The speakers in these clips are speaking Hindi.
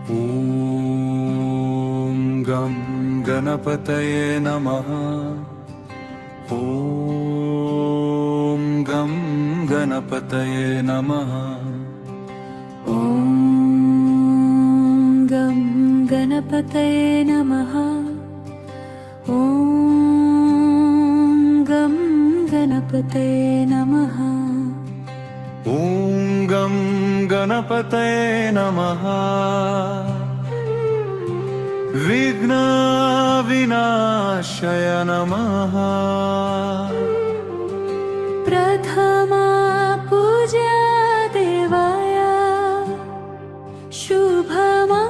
ॐ गं गणपतये नमः। ॐ गं गणपतये नमः। ॐ गं गणपतये नमः। ॐ गं गणपतये नमः। ॐ गं गणपतये नमः। विघ्नविनाशाय नमः। प्रथमा पूजा देवाय शुभमङ्गलाकराय।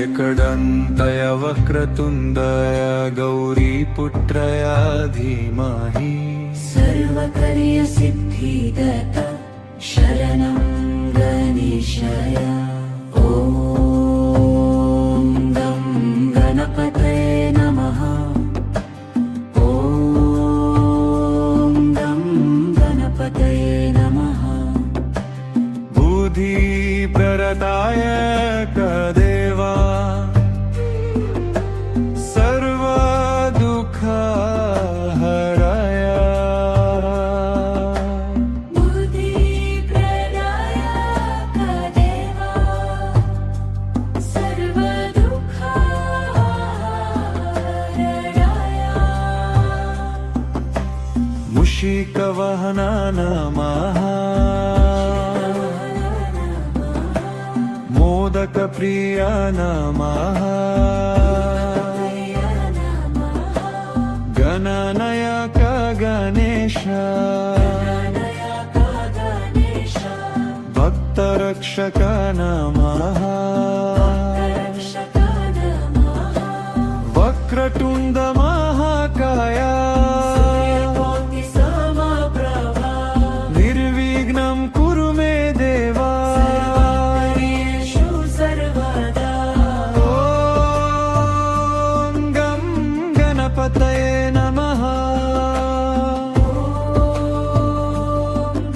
एकदन्तय वक्रतुण्डय गौरीपुत्रय धीमहि सर्वकार्यसिद्धिदत शरणं गणेशाय। ॐ गं गणपतये नमः। ॐ गं गणपतये नमः। बुद्धिप्रदाय देवा सर्वदुःखहराय। बुद्धिप्रदाय देवा सर्वदुःखहराय। मूषिकवाहन नमः। मोदकप्रिय नमः। गणनायक गणेश भक्तरक्षक नमः। वक्रतुण्ड महाकाय निर्विघ्नं कुरु मे देवा। ॐ गं गणपतये नमः। ॐ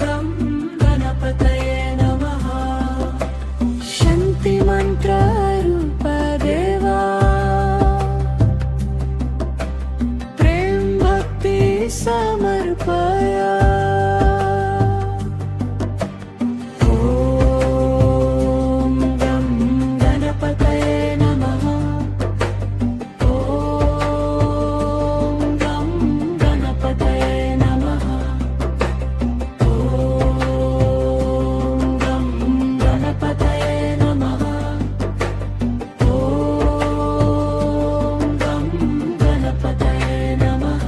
गं गणपतये नमः। शान्तिमन्त्ररूप देवा प्रेम भक्ति समर्पय। ॐ गं गणपतये नमः। ॐ गं गणपतये नमः। ॐ गं गणपतये नमः। ॐ गं गणपतये नमः।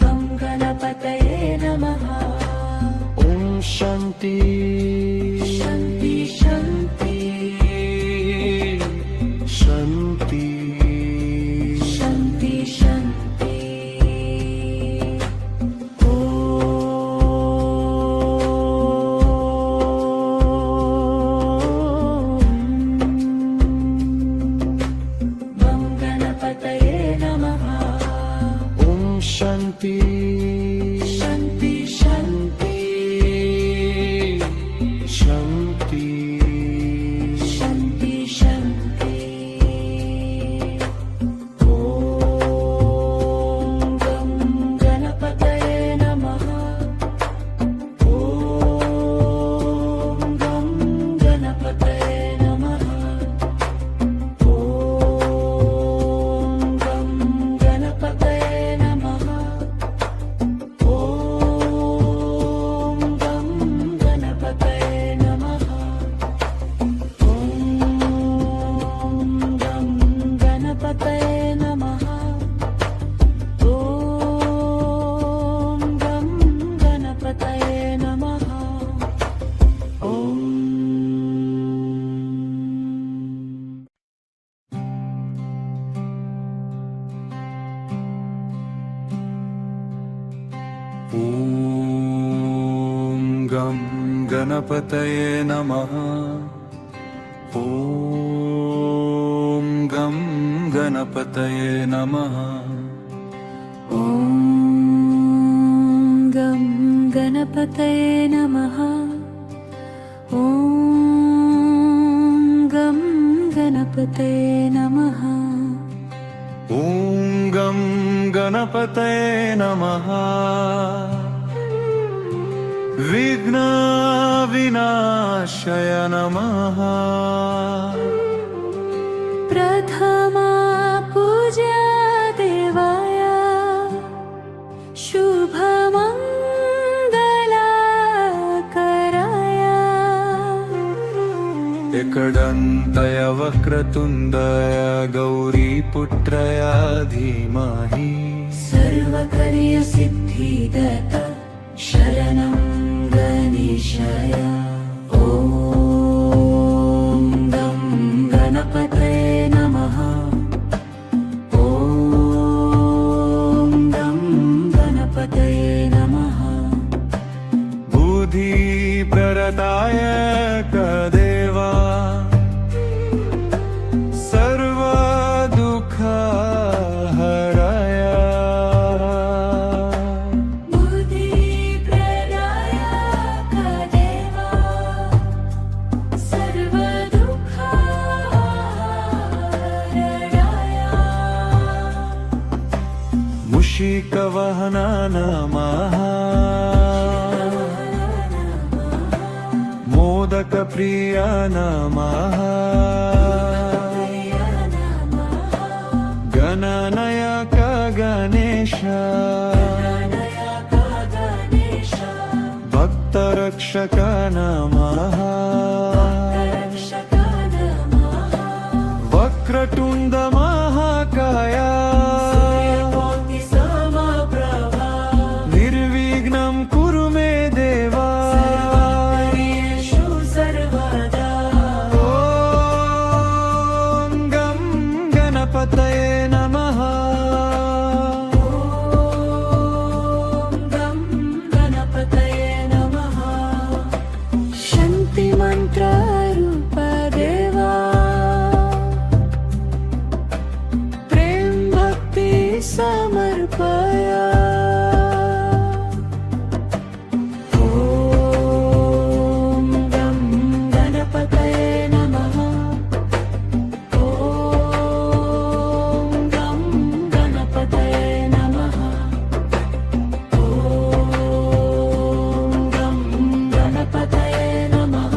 गं गणपतये नमः। ॐ शान्ति शान्ति शान्ति शान्ति शान्ति शान्ति। गं गणपतये नमः। ॐ शान्ति शान्ति शान्ति शान्ति शान्ति शान्ति। ॐ गं गणपतये नमः। ॐ गं गणपतये नमः। ॐ गं गणपतये नमः। ॐ गं गणपतये नमः। ॐ गं गणपतये नमः। ॐ गं गणपतये नमः। ॐ ॐ गं गणपतये नमः। ॐ गणपतये नमः ॐ गं गणपतये नमः ॐ गं गणपतये नमः ॐ गं गणपतये नमः विघ्नविनाशाय नमः प्रथमा पूजा देवाय शुभमङ्गलाकराय एकदन्तय वक्रतुण्डय गौरीपुत्रय धीमहि सर्वकार्यसिद्धिदत्त शरणं गणेशाय ॐ गं गणपतये नमः ॐ गं गणपतये नमः बुद्धिप्रदाय कदेवा सर्वदुःखहराय बुद्धिप्रदाय कदेवा सर्वदुःखहराय मूषिकवाहन नमः मोदकप्रिय नमः गणनायक गणेश भक्तरक्षक नमः वक्रतुण्ड महाकाय निर्विघ्नं कुरु मे देवा ॐ गं गणपतये नमः गं गणपतये नमः शान्तिमन्त्ररूप देवा प्रेम भक्ति समर्पय ॐ गं गणपतये नमः ॐ गं गणपतये नमः ॐ गं गणपतये नमः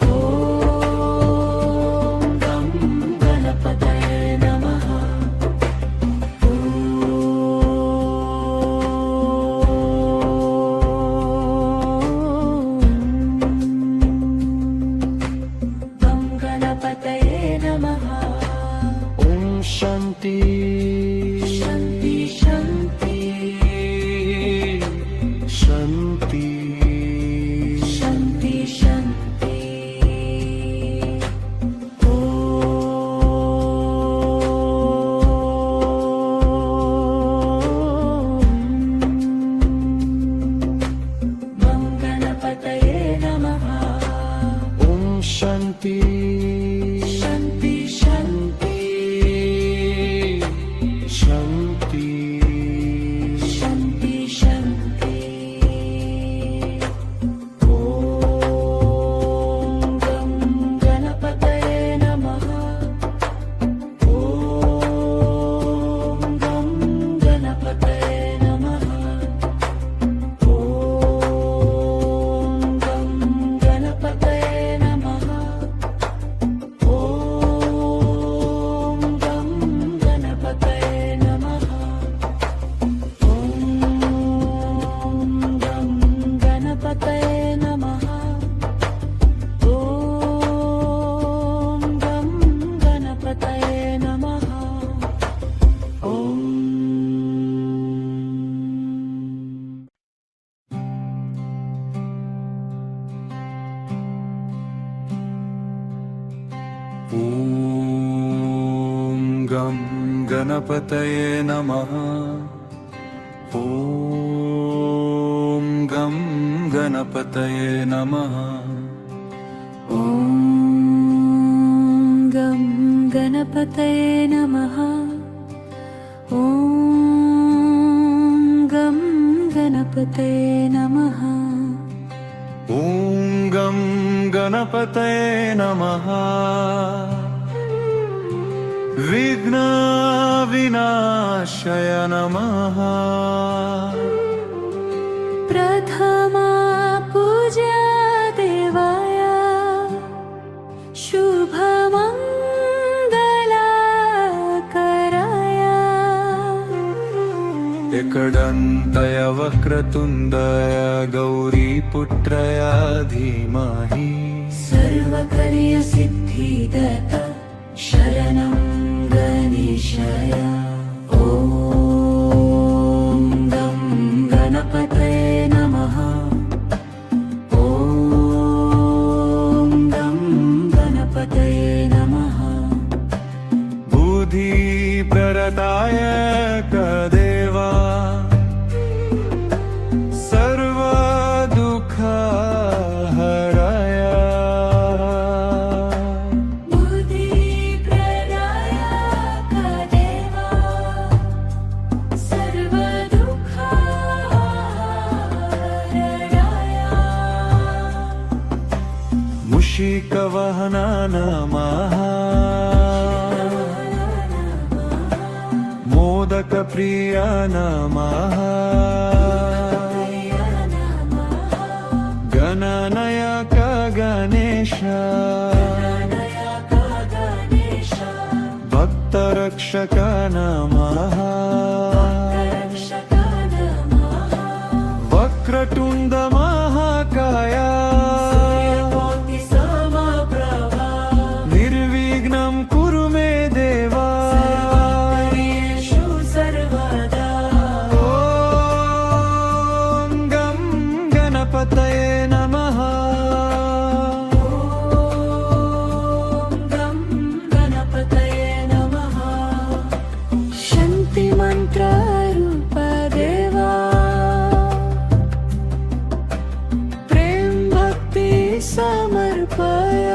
ॐ गं गणपतये नमः गं गणपतये नमः ॐ शान्ति शान्ति शान्ति शान्ति शान्ति शान्ति गं गणपतये नमः ॐ शान्ति शान्ति शान्ति शान्ति शान्ति शान्ति ॐ गं गणपतये नमः ॐ गं गणपतये नमः ॐ गं गणपतये नमः ॐ गं गणपतये नमः ॐ गं गणपतये नमः ॐ गं गणपतये नमः ॐ ॐ गं गणपतये नमः ॐ गं गणपतये नमः ॐ गं गणपतये गणपतये नमः ॐ गं गणपतये नमः ॐ गं गणपतये नमः विघ्नविनाशाय नमः प्रथमा पूजा देवाय शुभमङ्गलाकराय एकदन्तय वक्रतुण्डय गौरीपुत्रय धीमहि सर्वकार्यसिद्धिदता शरणं गणेशाय ॐ गं गणपतये नमः ॐ गं गणपतये नमः बुद्धिप्रदाय कदेवा सर्वदुःखहराय बुद्धिप्रदाय कदेवा सर्वदुःखहराय मूषिकवाहना नमः मोदकप्रिय नमः गणनायक गणेश भक्तरक्षक नमः वक्रतुण्ड महाकाय निर्विघ्नं कुरु मे देवा ॐ गं गणपतये नमः गं गणपतये नमः शान्तिमन्त्ररूप देवा प्रेम भक्ति समर्पय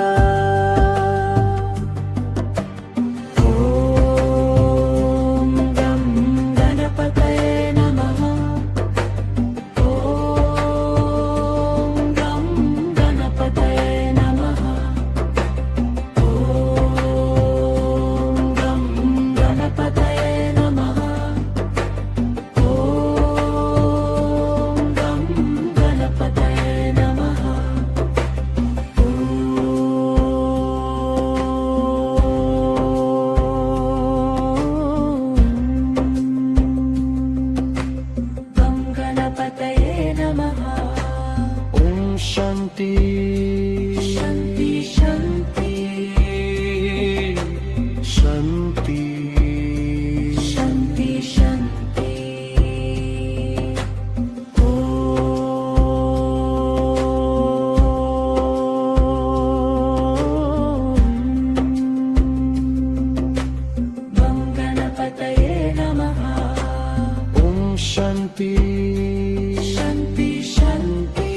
ॐ गं गणपतये नमः ॐ गं गणपतये नमः ॐ गं गणपतये नमः ॐ गं गणपतये नमः गं गणपतये नमः ॐ शान्ति शान्ति शान्ति शान्ति शान्ति शान्ति गं गणपतये नमः ॐ शान्ति शान्ति शान्ति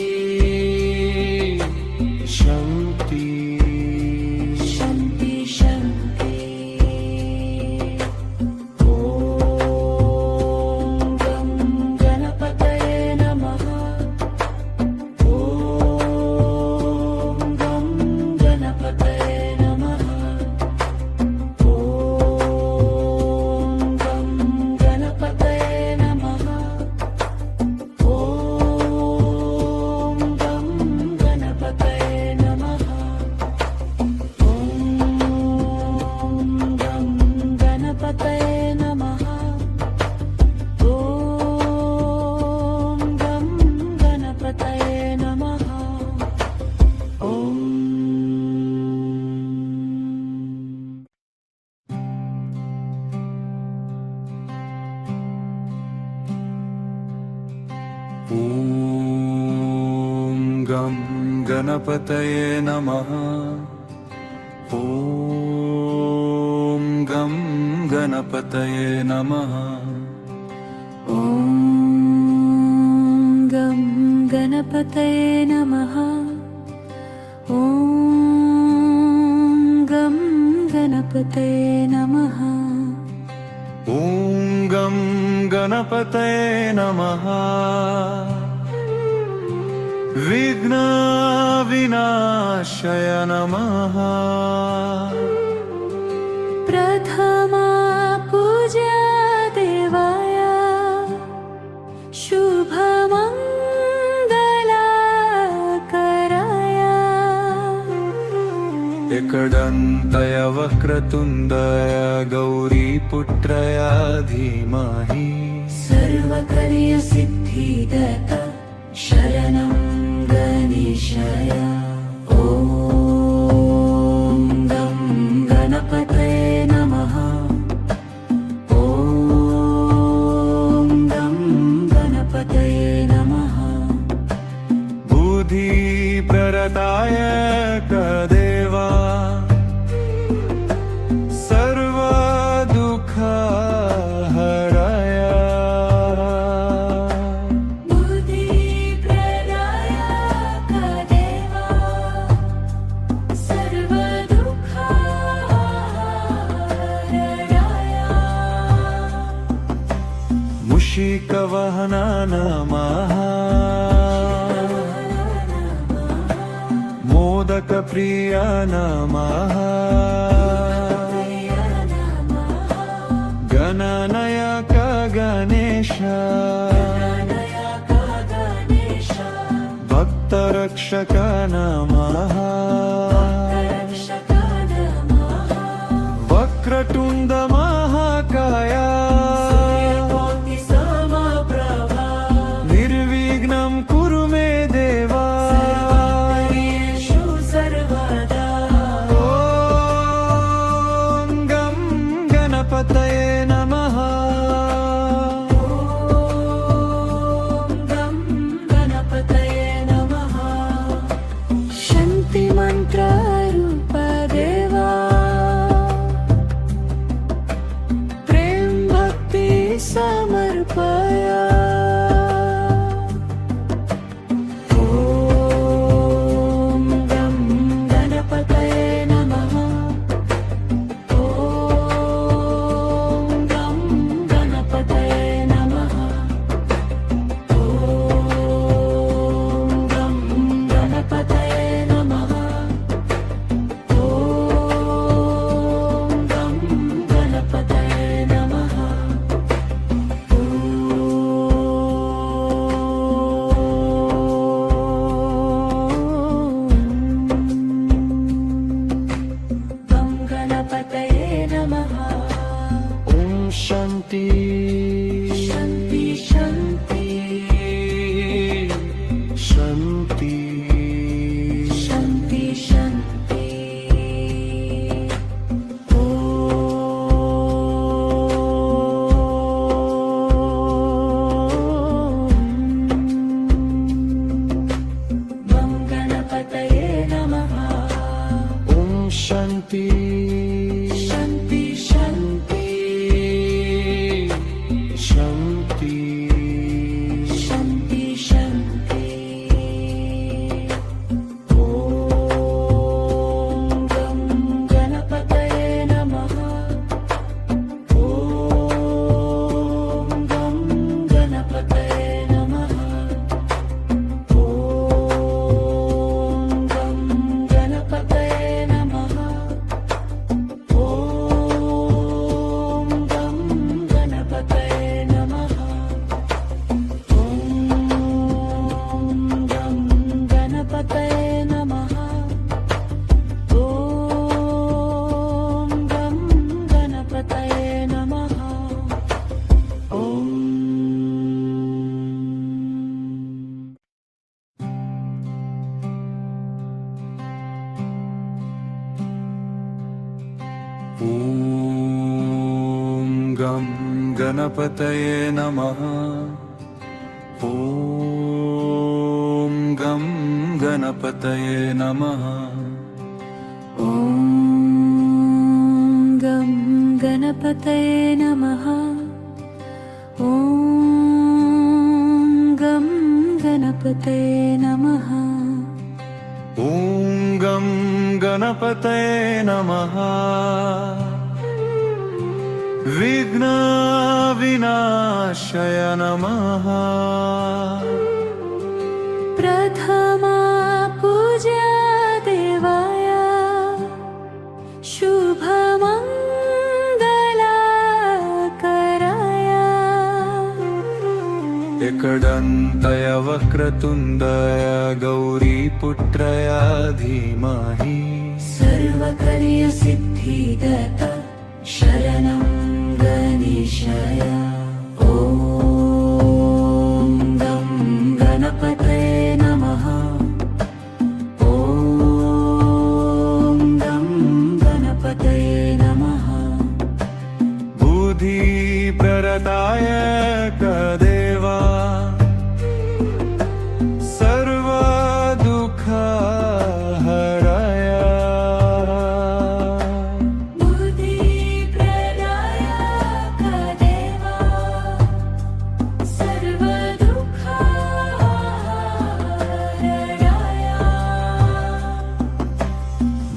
शान्ति शान्ति शान्ति ॐ गं गणपतये नमः ॐ गं गणपतये नमः ॐ गं गणपतये नमः ॐ गं गणपतये नमः ॐ गं गणपतये नमः ॐ गं गणपतये नमः ॐ ॐ गं गणपतये नमः ॐ गं गणपतये नमः ॐ गं गणपतये नमः ॐ गं गणपतये गणपतये नमः विघ्नविनाशाय नमः प्रथमा पूजा देवाय शुभमङ्गलाकराय एकदन्तय वक्रतुण्डय गौरीपुत्रय धीमहि सर्वकार्यसिद्धिदता शरणं गणेशाय ॐ गं गणपतये नमः ॐ गं गणपतये नमः बुद्धिप्रदाय कदेवा सर्वदुःखहराय बुद्धिप्रदाय कदेवा सर्वदुःखहराय मूषिकवाहन नमः मोदकप्रिय नमः गणनायक गणेश भक्तरक्षक नमः वक्रतुण्ड महाकाय निर्विघ्नं कुरु मे देवा ॐ गं गणपतये नमः गं गणपतये नमः शान्तिमन्त्ररूपदेवा प्रेम भक्ति समर्पय ॐ गं गणपतये नमः ॐ गं गणपतये नमः ॐ गं गणपतये नमः ॐ गं गणपतये नमः गं गणपतये नमः ॐ शान्ति शान्ति शान्ति शान्ति शान्ति शान्ति गं गणपतये नमः ॐ शान्ति शान्ति शान्ति शान्ति शान्ति शान्ति ॐ गं गणपतये नमः ॐ गं गणपतये नमः ॐ गं गणपतये नमः ॐ गं गणपतये नमः ॐ गं गणपतये नमः ॐ गं गणपतये नमः ॐ ॐ गं गणपतये नमः ॐ गं गणपतये नमः ॐ गं गणपतये नमः ॐ गं गणपतये नमः ॐ गं गणपतये नमः विघ्नविनाशाय नमः प्रथमा पूजा देवाय शुभमङ्गलाकराय एकदन्तय वक्रतुण्डय गौरीपुत्रय धीमहि सर्वकार्यसिद्धिदता शरणं गणेशाय ॐ गं गणपतये नमः ॐ गं गणपतये नमः बुद्धिप्रदाय कदेवा सर्वदुःखहराय बुद्धिप्रदाय कदेवा सर्वदुःखहराय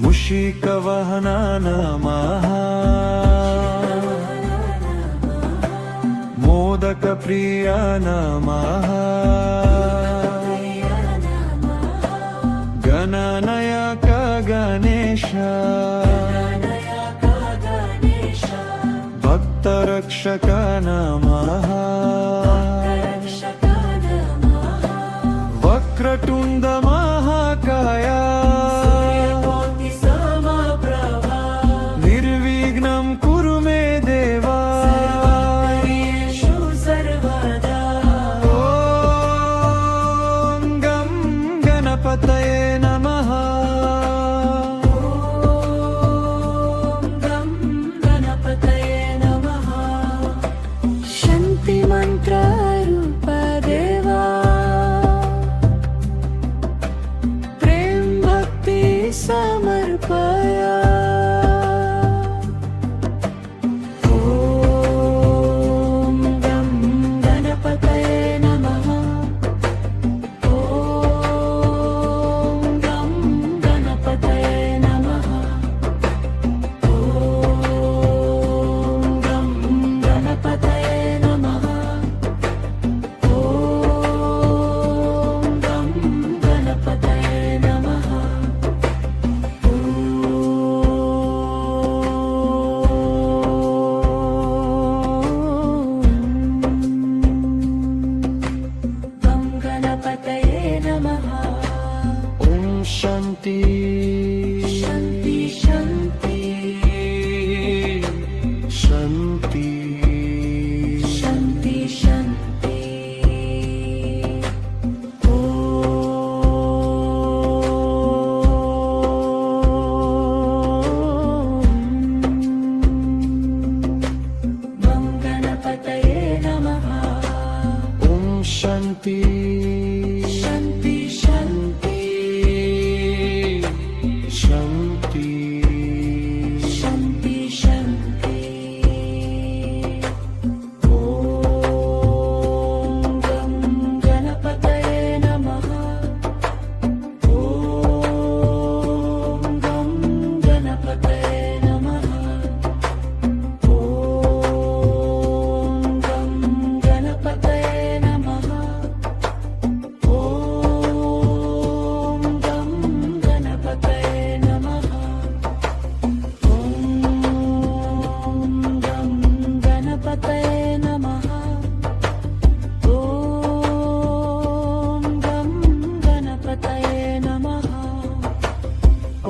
मूषिकवाहन नमः मोदकप्रिय नमः गणनायक गणेश भक्तरक्षक नमः वक्रतुण्ड महाकाय निर्विघ्नं कुरु मे देवा ॐ गं गणपतये नमः गं गणपतये नमः शान्तिमन्त्ररूप देवा प्रेम भक्ति समर्पय ॐ गं गणपतये नमः ॐ गं गणपतये नमः ॐ गं गणपतये नमः ॐ गं गणपतये नमः गं गणपतये नमः ॐ शान्ति शान्ति शान्ति शान्ति शान्ति शान्ति गं गणपतये नमः ॐ शान्ति शान्ति शान्ति शान्ति शान्ति शान्ति ॐ गं गणपतये नमः ॐ गं गणपतये नमः ॐ गं गणपतये नमः ॐ गं गणपतये नमः ॐ गं गणपतये नमः ॐ गं गणपतये नमः ॐ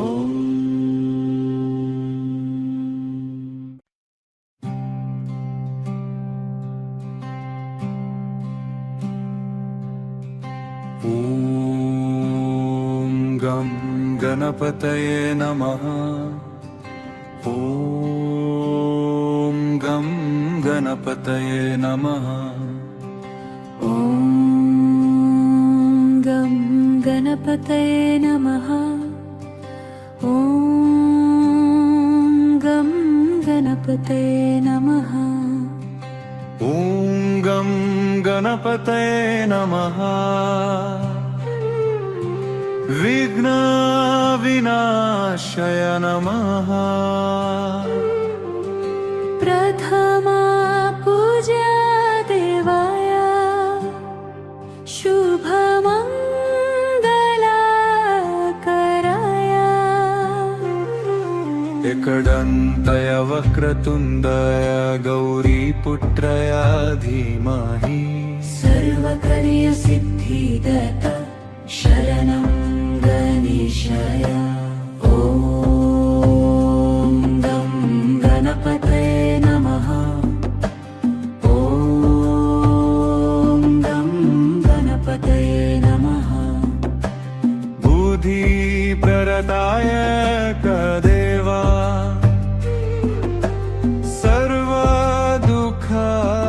ॐ गं गणपतये नमः ॐ गं गणपतये नमः ॐ गं गणपतये नमः ॐ गं गणपतये नमः ॐ गं गणपतये नमः विघ्नविनाशाय नमः प्रथमा पूजा देवाय शुभमङ्गलाकराय एकदन्तय वक्रतुण्डय गौरीपुत्रय धीमहि सर्वकार्यसिद्धिदत्त शरणं गणेशाय ॐ गं गणपतये नमः ॐ गं गणपतये नमः बुद्धिप्रदाय कदेवा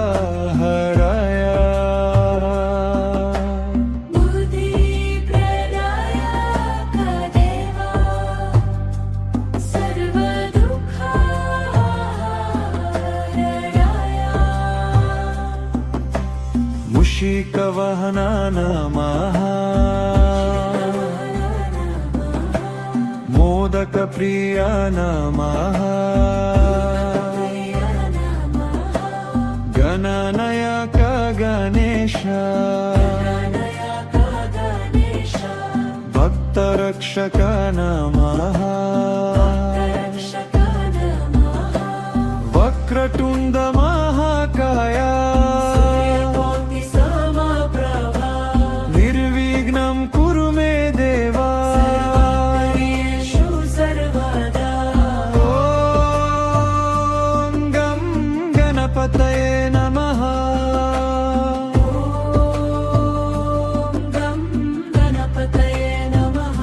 सर्वदुःखहराय बुद्धिप्रदाय कदेवा सर्वदुःखहराय मूषिकवाहन नमः मोदकप्रिय नमः गणनायक गणेश भक्तरक्षक नमः वक्रतुण्ड महाकाय निर्विघ्नं कुरु मे देवा ॐ गं गणपतये नमः गं गणपतये नमः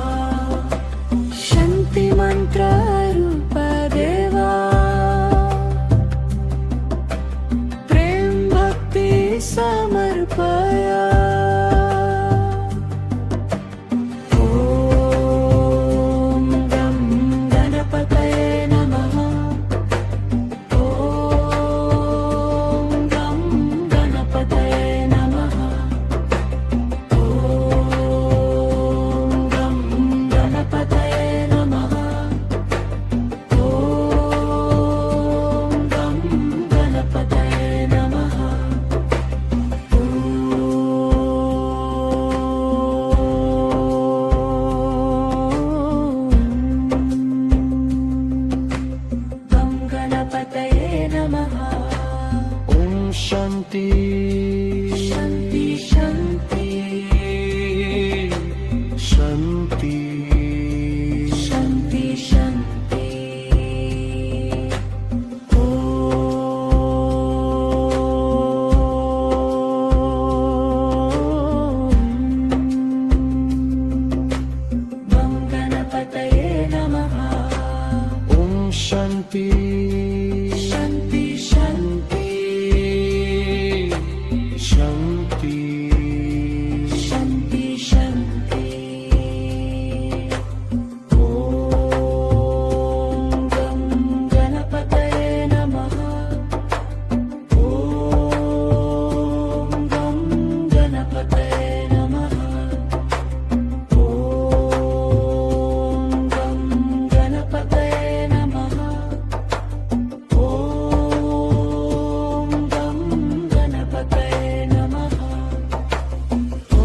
शान्तिमन्त्ररूप देवा प्रेम भक्ति समर्पय ॐ गं गणपतये नमः ॐ गं गणपतये नमः ॐ गं गणपतये नमः ॐ गं गणपतये नमः गं गणपतये नमः ॐ शान्ति शान्ति शान्ति शान्ति शान्ति शान्ति गं गणपतये नमः ॐ शान्ति शान्ति शान्ति शान्ति शान्ति शान्ति ॐ गं गणपतये नमः ॐ गं गणपतये नमः ॐ गं गणपतये नमः ॐ गं गणपतये नमः ॐ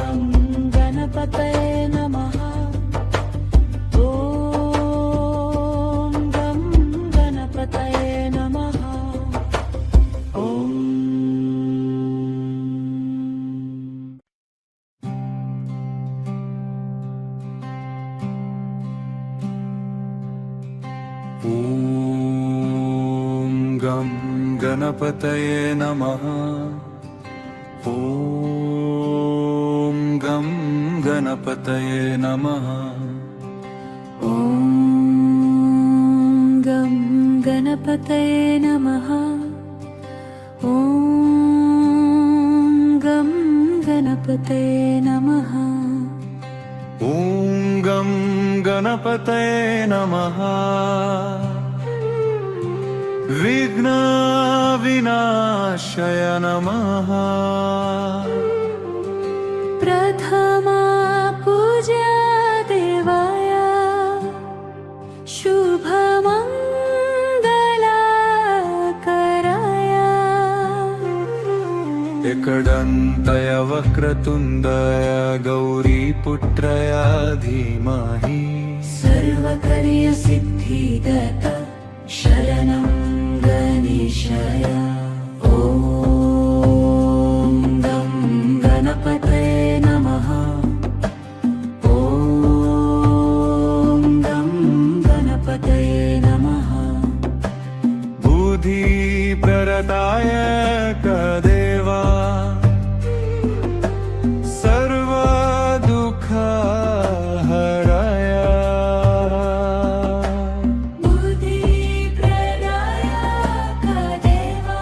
गं गणपतये नमः ॐ गं गणपतये नमः ॐ ॐ गं गणपतये नमः ॐ गं गणपतये नमः ॐ गं गणपतये नमः ॐ गं गणपतये नमः ॐ गं गणपतये नमः विघ्नविनाशाय नमः प्रथमा पूजा देवाय शुभमङ्गलाकराय एकदन्तय वक्रतुण्डय गौरीपुत्रय धीमहि सर्वकार्यसिद्धिदत शरणं गणेशाय ॐ गं गणपतये नमः ॐ गं गणपतये नमः बुद्धिप्रदाय कदेवा सर्वदुःखहराय बुद्धिप्रदाय कदेवा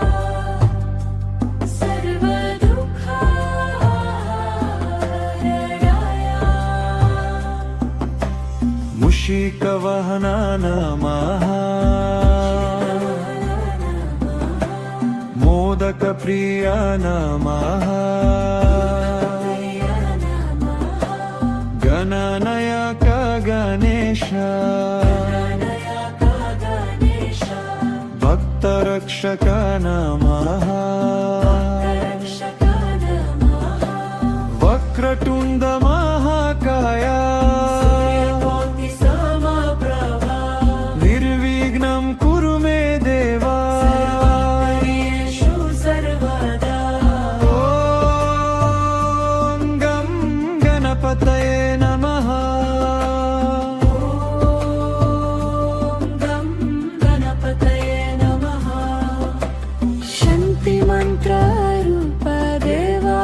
सर्वदुःखहराय मूषिकवाहन नमः मोदकप्रिय नमः गणनायक गणेश भक्तरक्षक नमः वक्रतुण्ड महाकाय निर्विघ्नं कुरु मे देवा ॐ गं गणपतये नमः गं गणपतये नमः शान्तिमन्त्ररूपदेवा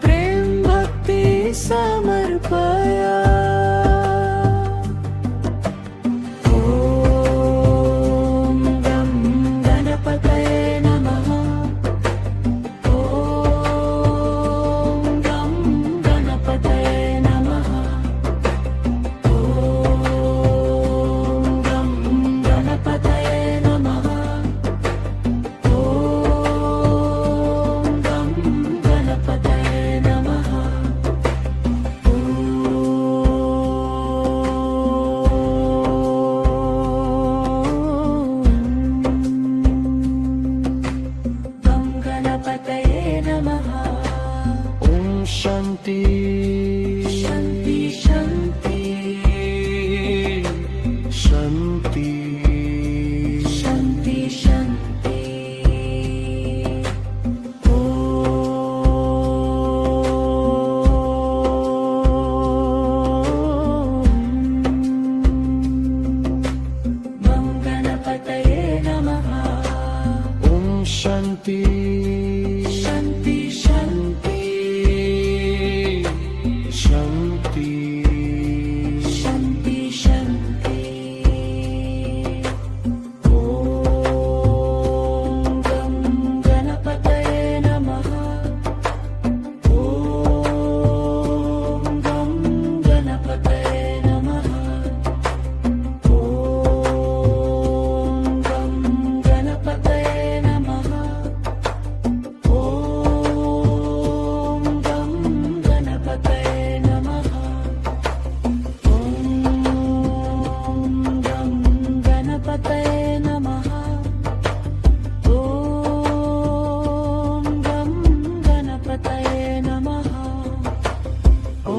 प्रेम भक्ति समर्पय ॐ गं गणपतये नमः ॐ गं गणपतये नमः ॐ गं गणपतये नमः ॐ गं गणपतये नमः गं गणपतये नमः ॐ शान्ति शान्ति शान्ति शान्ति शान्ति शान्ति गं गणपतये नमः ॐ शान्ति शान्ति शान्ति शान्ति शान्ति शान्ति ॐ गं गणपतये नमः ॐ गं गणपतये नमः ॐ गं गणपतये नमः ॐ गं गणपतये नमः ॐ गं गणपतये नमः ॐ गं गणपतये नमः ॐ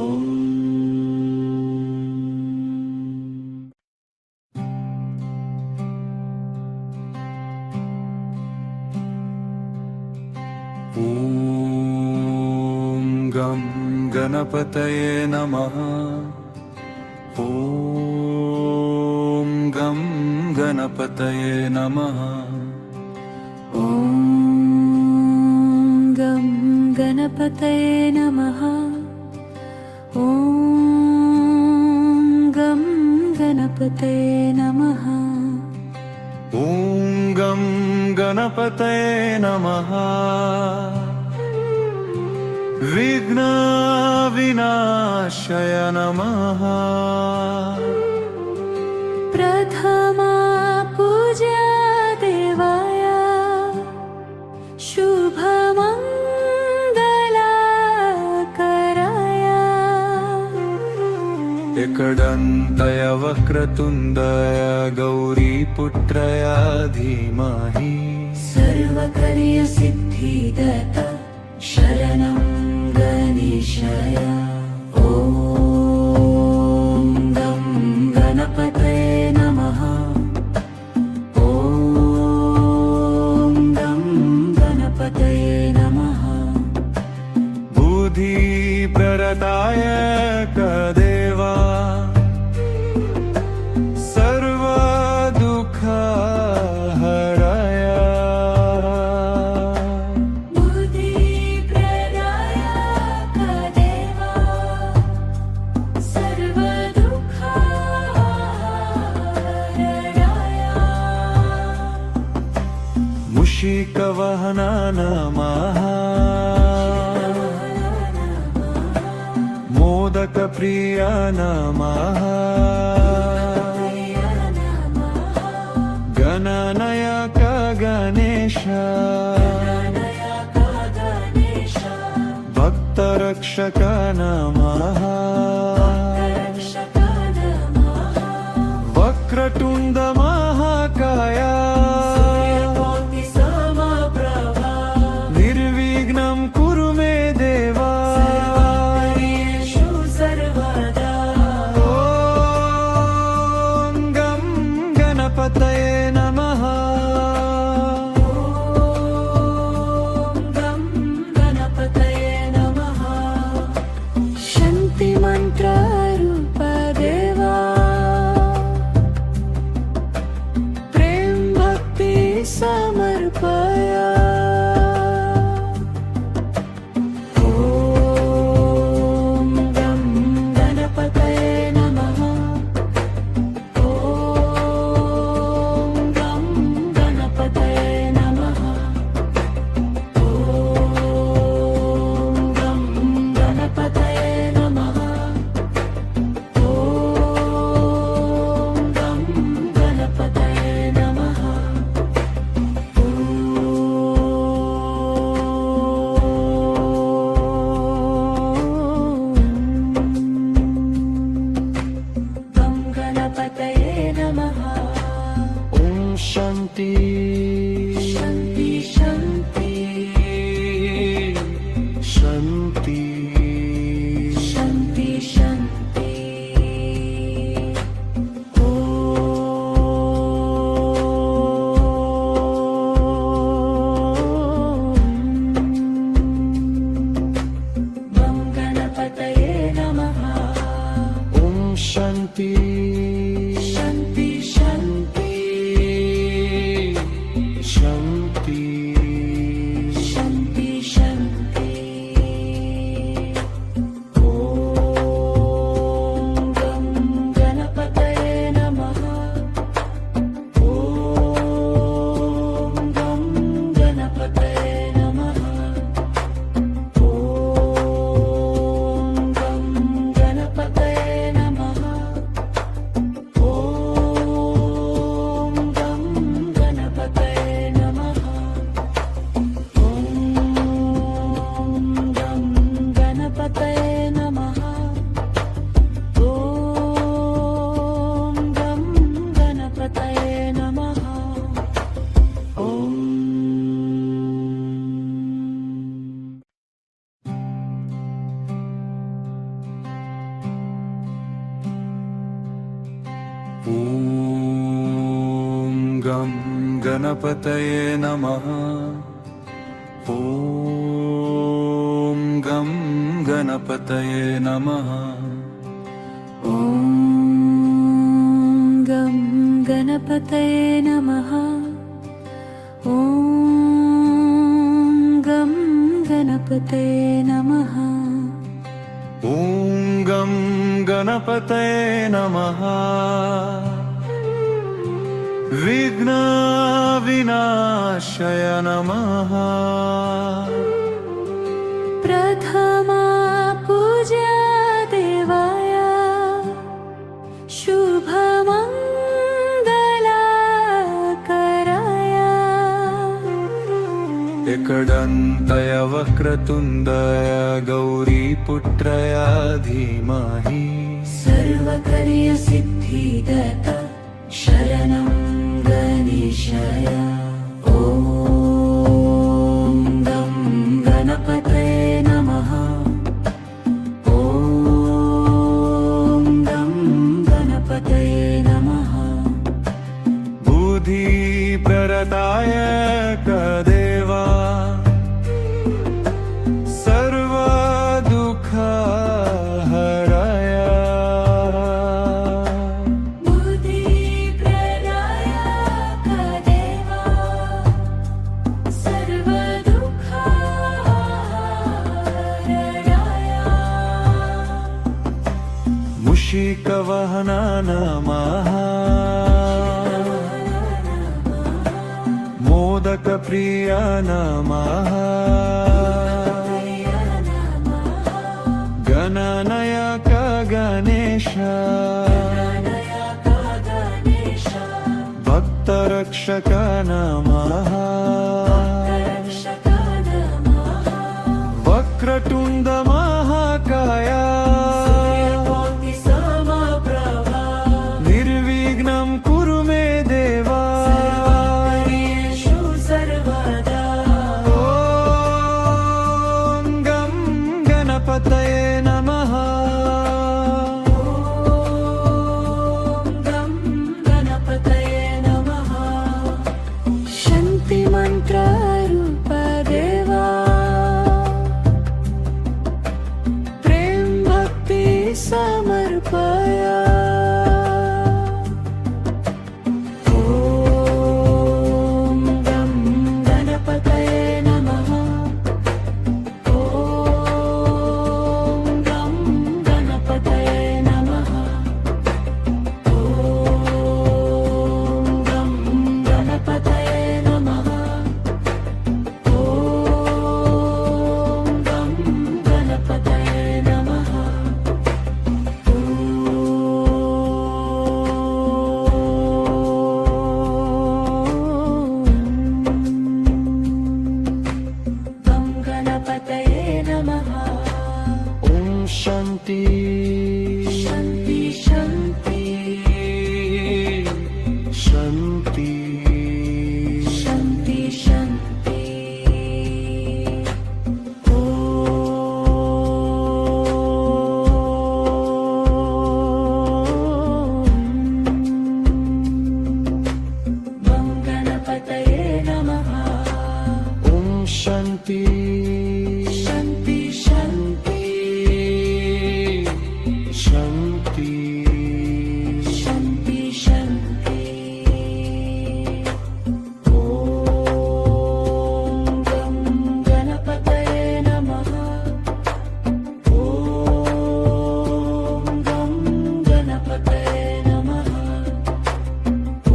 ॐ गं गणपतये नमः ॐ गं गणपतये नमः ॐ गं गणपतये नमः ॐ गं गणपतये नमः ॐ गं गणपतये नमः विघ्नविनाशाय नमः प्रथमा पूजा देवाय शुभमङ्गलाकराय एकदन्तय वक्रतुण्डय गौरीपुत्रय धीमहि सर्वकार्यसिद्धिदाता शरणं गणेशाय ॐ गं गणपतये नमः ॐ गं गणपतये नमः बुद्धि प्ररताय कदेवा सर्व दुःख हराय बुद्धिप्रदाय कदेवा सर्वदुःखहराय मुषिकवहन नमः मोदकप्रिय नमः गणनायक गणेश भक्तरक्षक नमः वक्रतुण्ड महाकाय निर्विघ्नं कुरु मे देवा ॐ गं गणपतये नमः गं गणपतये नमः शान्तिमन्त्ररूप देवा प्रेम भक्ति समर्पय ॐ गं गणपतये नमः ॐ गं गणपतये नमः ॐ गं गणपतये नमः ॐ गं गणपतये नमः गं गणपतये नमः ॐ शान्ति शान्ति शान्ति शान्ति शान्ति शान्ति गं गणपतये नमः ॐ शान्ति शान्ति शान्ति शान्ति शान्ति शान्ति ॐ गं गणपतये नमः ॐ गं गणपतये नमः ॐ गं गणपतये नमः ॐ गं गणपतये नमः ॐ गं गणपतये नमः ॐ गं गणपतये नमः ॐ ॐ गं गणपतये नमः ॐ गं गणपतये नमः ॐ गं गणपतये नमः ॐ गं गणपतये नमः ॐ गं गणपतये नमः विघ्नविनाशाय नमः प्रथमा पूजा देवाय शुभमङ्गलाकराय एकदन्तय वक्रतुण्डय गौरीपुत्रय धीमहि सर्वकार्यसिद्धिदाता शरणं गणेशाय ॐ मूषिकवहना नमः मोदकप्रिया नमः गणनायक गणेश भक्तरक्षक नमः वक्रतुण्ड महाकाय निर्विघ्नं कुरु मे देवा ॐ गं गणपतये नमः शान्ति मंत्ररूप देवा प्रेम भक्ति समर्पया ॐ गं गणपतये नमः ॐ गं गणपतये नमः ॐ गं गणपतये नमः ॐ गं गणपतये नमः गं गणपतये नमः ॐ शान्ति शान्ति शान्ति शान्ति शान्ति शान्ति ॐ गणपतये नमः ॐ शान्ति शान्ति शान्ति शान्ति शान्ति शान्ति ॐ गं गणपतये नमः ॐ गं गणपतये नमः ॐ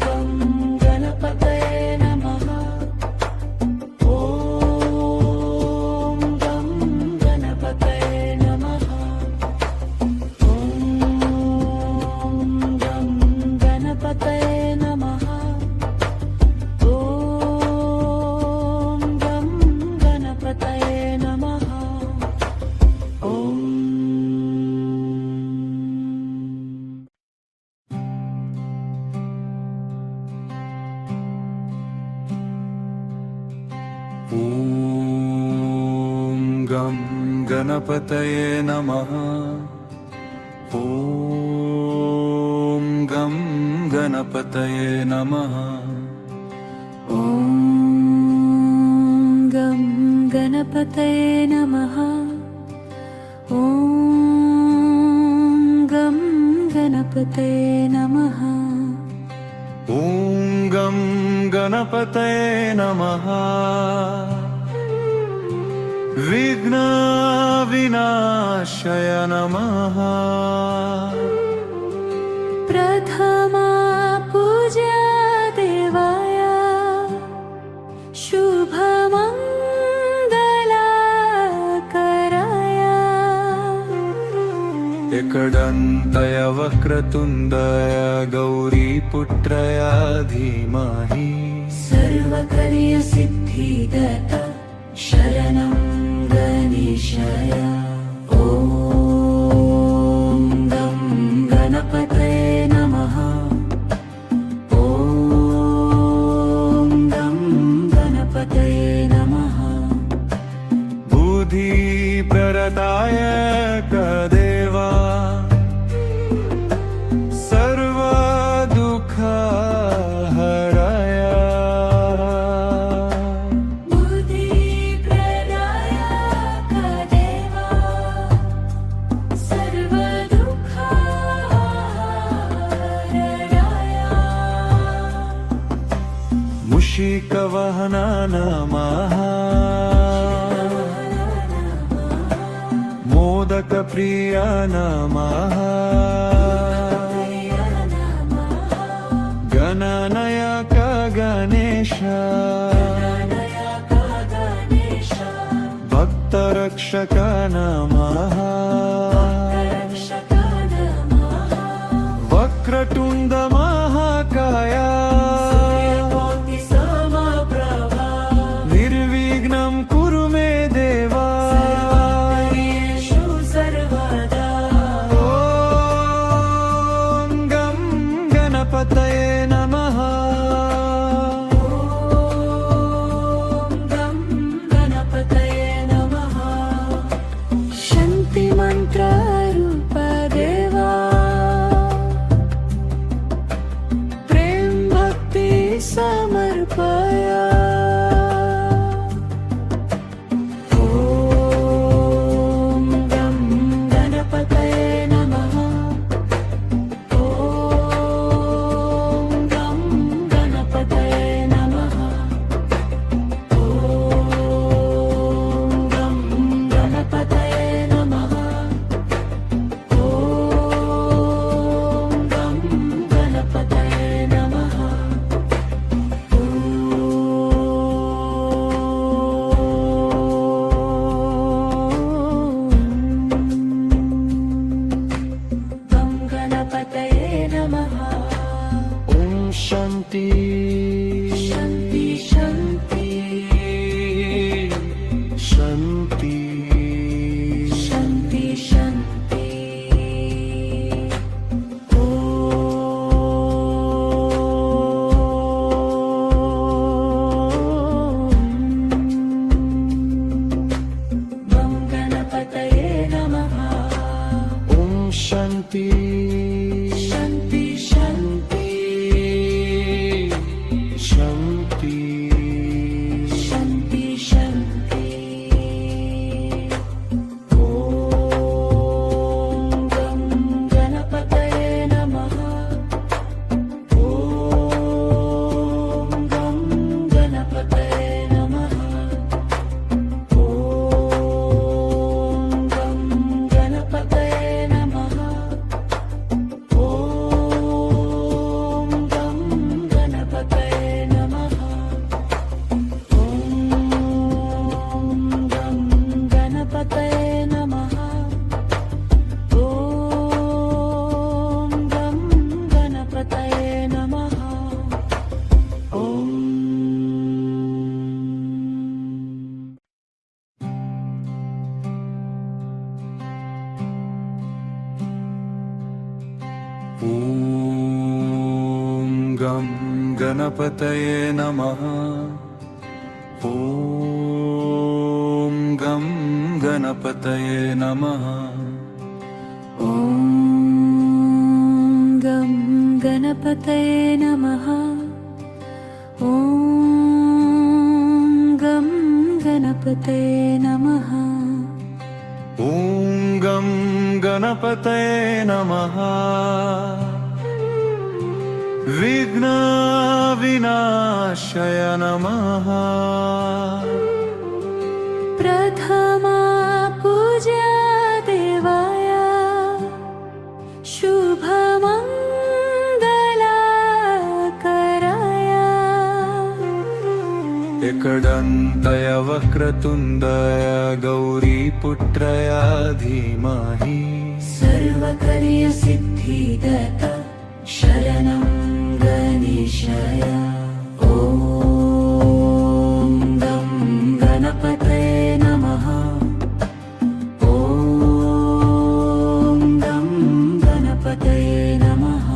गं गणपतये नमः ॐ गं गणपतये नमः ॐ गं गणपतये नमः ॐ गं गणपतये नमः ॐ ॐ गं गणपतये नमः ॐ गं गणपतये नमः ॐ गं गणपतये नमः ॐ गं गणपतये नमः ॐ गं गणपतये नमः विघ्नविनाशाय नमः प्रथमा पूजा देवाय शुभमङ्गलाकराय एकदन्तय वक्रतुण्डय गौरीपुत्रय धीमहि सर्वकार्यसिद्धिदता शरणं गणेशाय ॐ गं गणपतये नमः ॐ गं गणपतये नमः बुद्धिप्रदाय देवा सर्वदुःखहराय बुद्धिप्रदायक देवा सर्वदुःखहराय मूषिकवहना नमः मोदकप्रिय नमः गणनायक गणेश भक्तरक्षक नमः वक्रतुंड महाकाय निर्विघ्नं कुरु मे देवा ॐ गं गणपतये नमः शांति मंत्र रूप देवा प्रेम भक्ति समर्पया ओम गं गणपतये नमः ओम गं गणपतये नमः ओम गं गणपतये नमः ओम गं गणपतये नमः गं गणपतये नमः ओम शांति शांति शांति शांति शांति शांति गं गणपतये नमः ओम शांति शांति शांति शांति शांति शांति ओम गं गणपतये नमः ओम गं गणपतये नमः ओम गं गणपतये नमः ओम गं गणपतये नमः ओम गं गणपतये नमः ओम गं गणपतये नमः ओम ॐ गं गणपतये नमः ॐ गं गणपतये नमः ॐ गं गणपतये नमः ॐ गं गणपतये नमः ॐ गं गणपतये नमः विघ्न विनाशाय नमः प्रथमा पूजा देवाय शुभमङ्गलाकराय एकदन्तय वक्रतुण्डय गौरीपुत्रय धीमहि सर्वकार्यसिद्धिदाता शरणं गणेशाय ॐ गं गणपतये नमः ॐ गं गणपतये नमः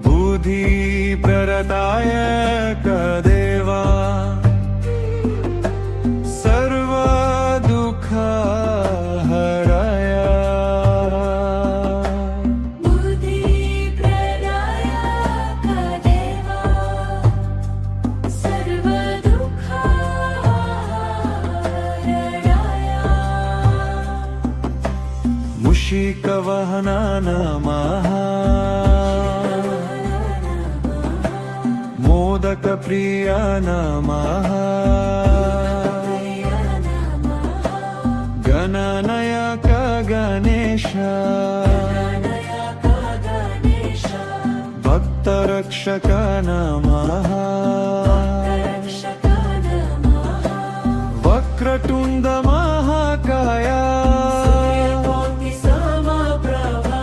बुद्धिप्रदाय कदेवा सर्वदुःखहराय बुद्धिप्रदाय कदेवा सर्वदुःखहराय मूषिकवाहन नमः मोदकप्रिय नमः गणनायक भक्तरक्षक नमः रक्षक नमः वक्रतुण्ड महाकाय सूर्यकोटि समप्रभा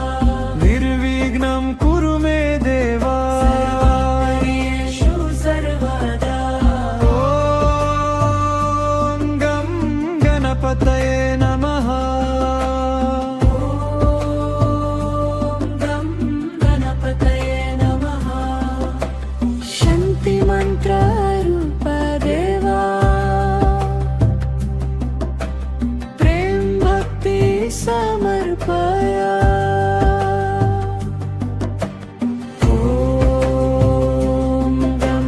निर्विघ्नं कुरु मे देवा सर्वकार्येषु सर्वदा ॐ गं गणपतये नमः ॐ गं गणपतये नमः शान्ति मंत्ररूप देवा प्रेम भक्ति समर्पया ॐ गं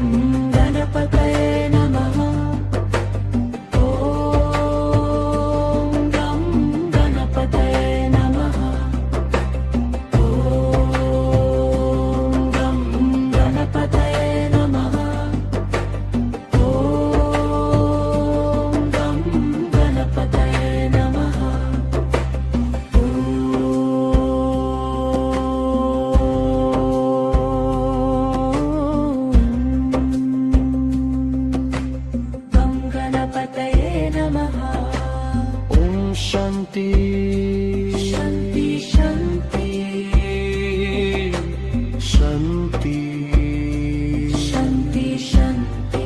गणपतये नमः ॐ गं गणपतये नमः ॐ गं गणपतये नमः ॐ गं गणपतये नमः गं गणपतये नमः ॐ शान्ति शान्ति शान्ति शान्ति शान्ति शान्ति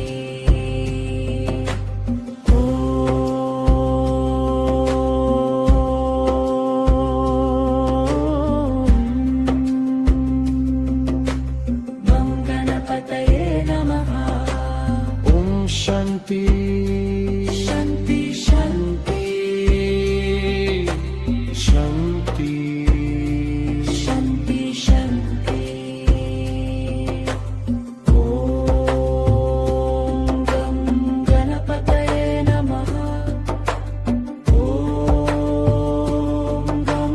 ॐ गणपतये नमः ॐ शान्ति शान्ति शान्ति शान्ति शान्ति शान्ति ॐ गं गणपतये नमः ॐ गं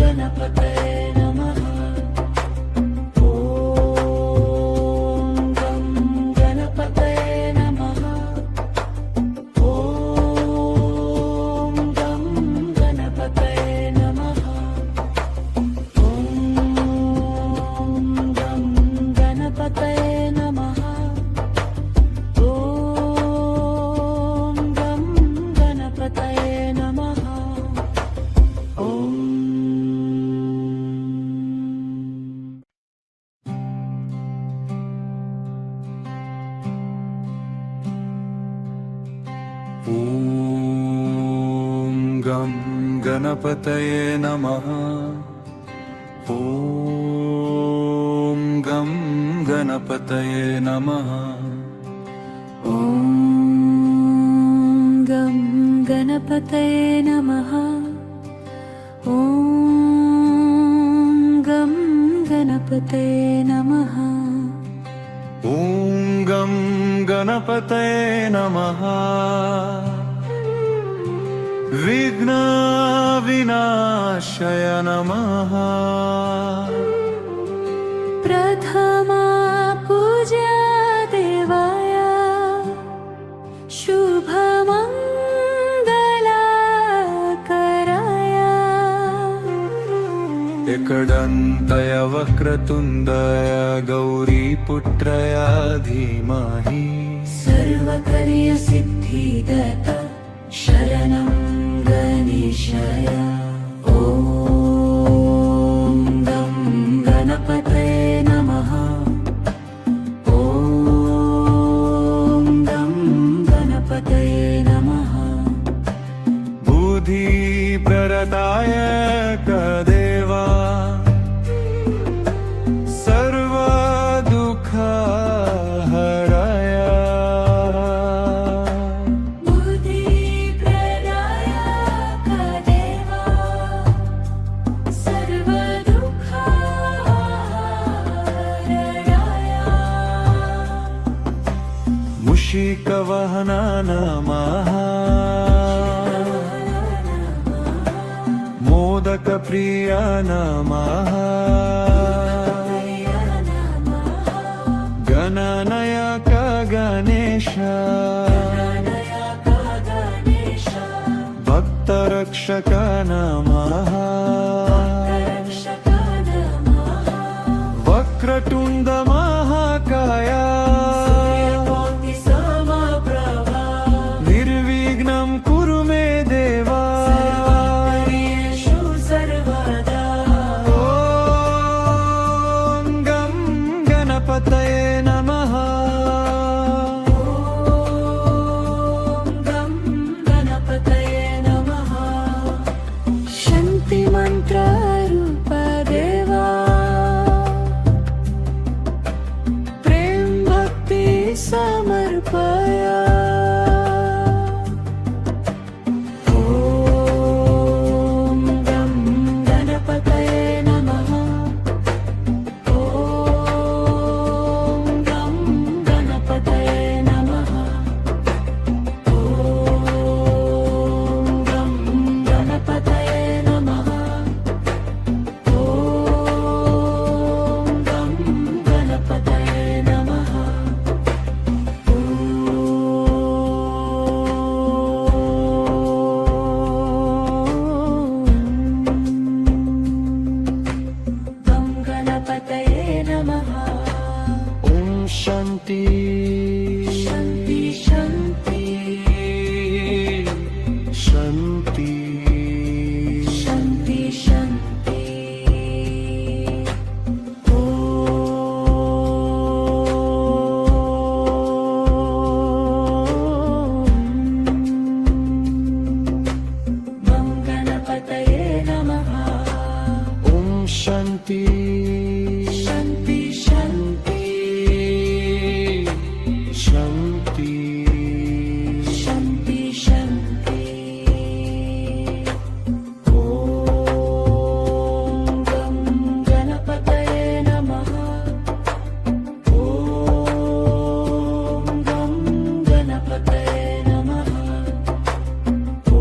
गणपतये नमः ॐ गं गणपतये नमः ॐ गं गणपतये नमः ॐ गं गणपतये नमः ॐ गं गणपतये नमः ॐ ॐ गं गणपतये नमः ॐ गं गणपतये नमः ॐ गं गणपतये नमः ॐ गं गणपतये नमः ॐ गं गणपतये नमः विघ्नविनाशाय नमः प्रथमा पूजा देवाय शुभमङ्गलाकराय एकदन्तय वक्रतुण्डय गौरीपुत्रय धीमहि सर्वकार्यसिद्धिदता शरणं गणेशाय ॐ गं गणपतये नमः ॐ गं गणपतये नमः बुद्धिप्रदाय कदेवा सर्वदुःखहराय बुद्धिप्रदाय कदेवा सर्वदुःखहराय मूषिकवाहन नमः मोदकप्रिय नमः गणनायक गणेश भक्तरक्षक नमः वक्रतुण्ड महाकाय देवाय ॐ गं गणपतये नमः ॐ गं गणपतये नमः ॐ गं गणपतये नमः ॐ गं गणपतये नमः गं गणपतये नमः ॐ शान्ति शान्ति शान्ति शान्ति शान्ति शान्ति गं गणपतये नमः ॐ शान्ति शान्ति शान्ति शान्ति शान्ति शान्ति ॐ गं गणपतये नमः ॐ गं गणपतये नमः ॐ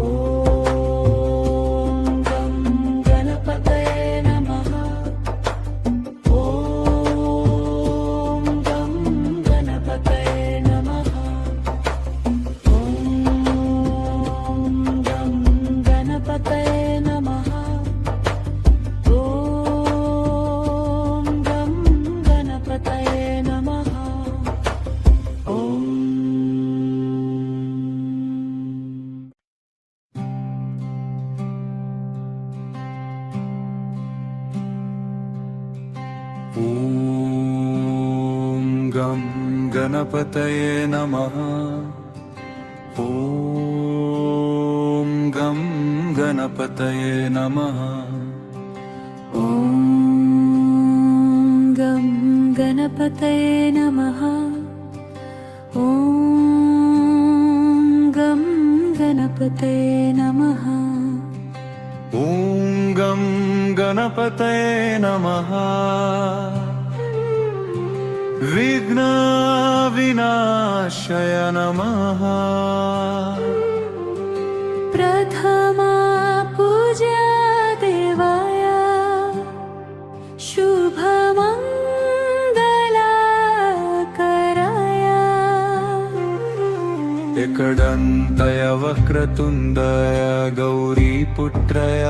गं गणपतये नमः ॐ गं गणपतये नमः ॐ गं गणपतये नमः ॐ गं गणपतये नमः ॐ ॐ गं गणपतये नमः ॐ गं गणपतये नमः ॐ गं गणपतये नमः ॐ गं गणपतये नमः ॐ गं गणपतये नमः विघ्नविनाशाय नमः प्रथमा पूजा देवाय शुभमङ्गलाकराय एकदन्तय वक्रतुण्डय गौरीपुत्रय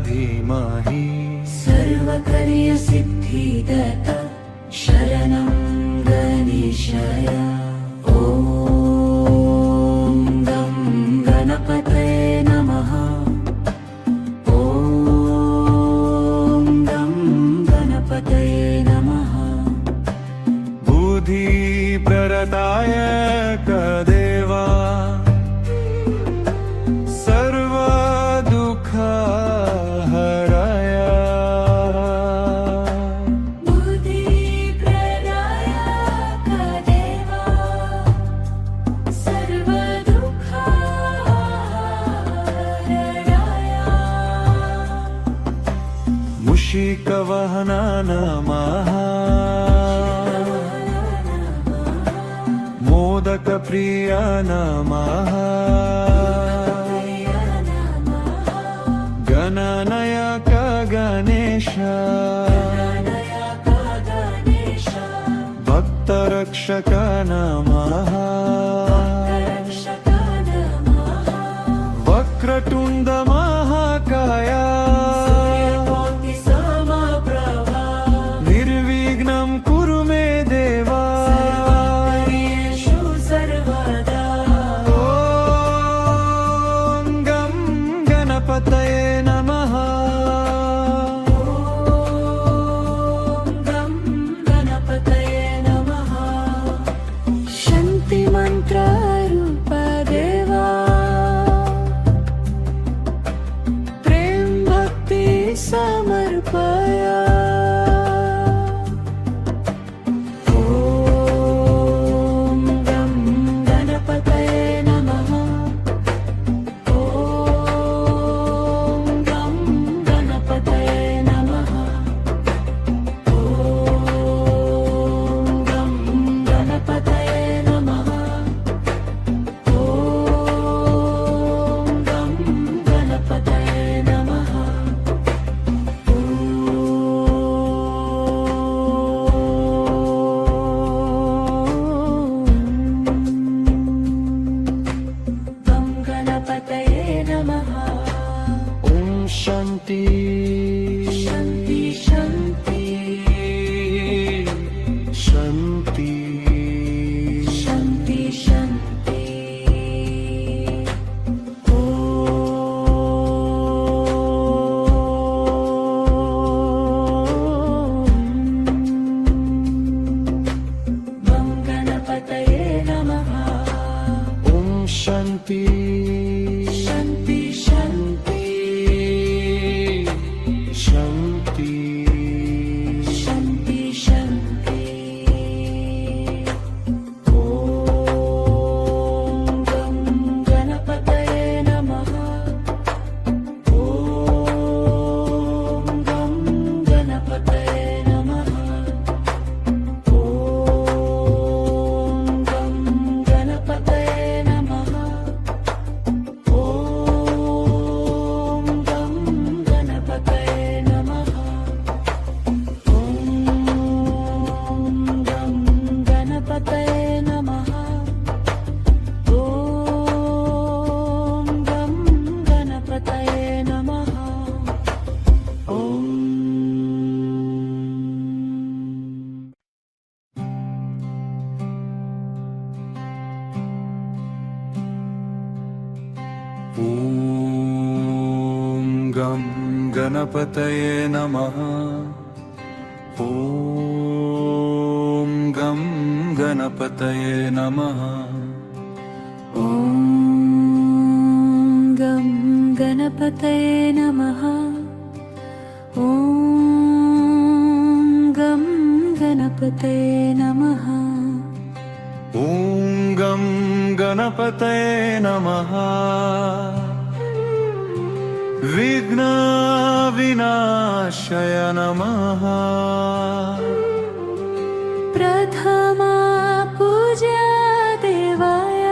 धीमहि सर्वकार्यसिद्धिदता शरणं गणेशाय ॐ गं गणपतये नमः ॐ गं गणपतये नमः बुद्धिप्रदाय कदेवा सर्वदुःखहराय बुद्धिप्रदाय कदेवा सर्वदुःखहराय मूषिकवाहन नमः मोदकप्रिय नमः गणनायक गणेश भक्तरक्षक नमः वक्रतुण्ड महाकाय निर्विघ्नं कुरु मे देवा ॐ गं गणपतये नमः गं गणपतये नमः शांति शांति शांति शांति शांति शांति गं गणपतये नमः ओम शांति शांति शांति शांति शांति शांति ॐ गं गणपतये नमः ॐ गं गणपतये नमः ॐ गं गणपतये नमः ॐ गं गणपतये नमः ॐ गं गणपतये नमः ॐ गं गणपतये नमः ॐ ओम गं गणपतये नमः ओम गं गणपतये नमः ॐ गं गणपतये नमः ॐ गं गणपतये नमः ओम गं गणपतये नमः विघ्न विनाशाय नमः प्रथमा पूजा देवाय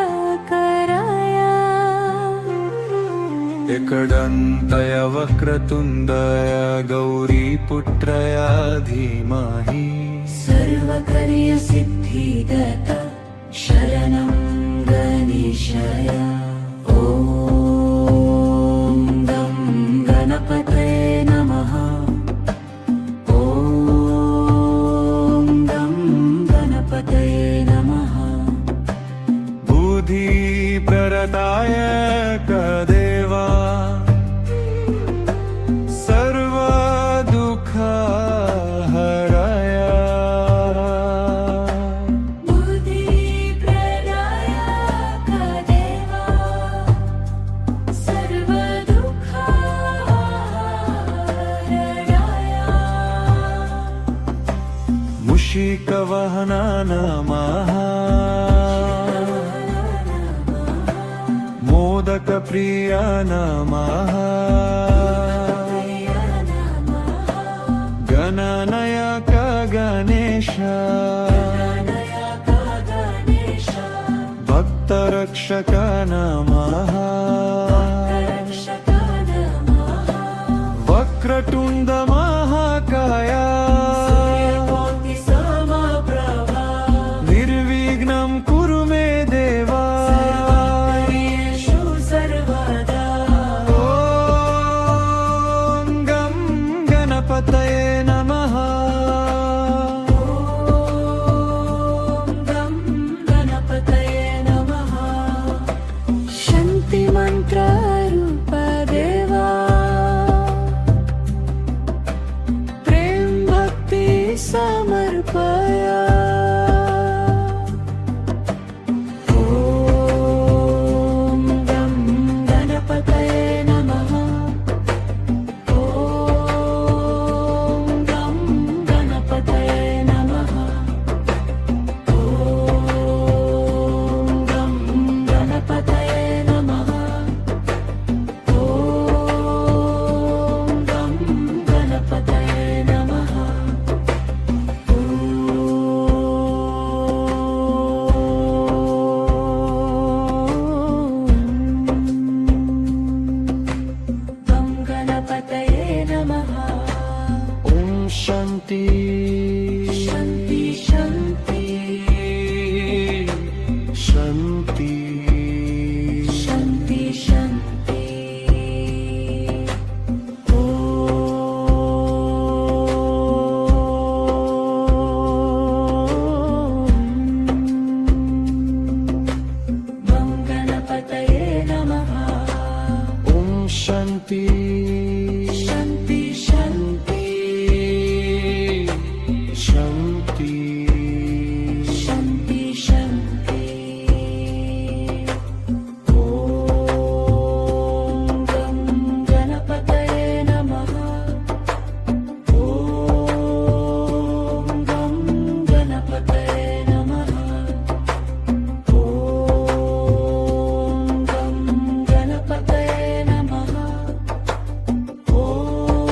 शुभमङ्गलाकराय एकदन्तय वक्रतुण्डय गौरीपुत्रय धीमहि सर्वकार्यसिद्धिदता शरणं गणेशाय ॐ गं गणपतये नमः ॐ गं गणपतये नमः बुद्धिप्रदाय कदेवा सर्वदुःखहराय बुद्धिप्रदाय कदेवा सर्वदुःखहराय मूषिकवाहन नमः मोदकप्रिय नमः गणनायक गणेश भक्तरक्षक नमः वक्रतुण्ड महाकाय निर्विघ्नं कुरु मे देवा ॐ गं गणपतये नमः गं गणपतये नमः शान्तिमन्त्ररूप देवा प्रेम भक्ति समर्पय ॐ गं गणपतये नमः ॐ गं गणपतये नमः ॐ गं गणपतये नमः ॐ गं गणपतये नमः ॐ शांति शांति शांति ओम गं गणपतये नमः ओम गं गणपतये नमः ओम गं गणपतये नमः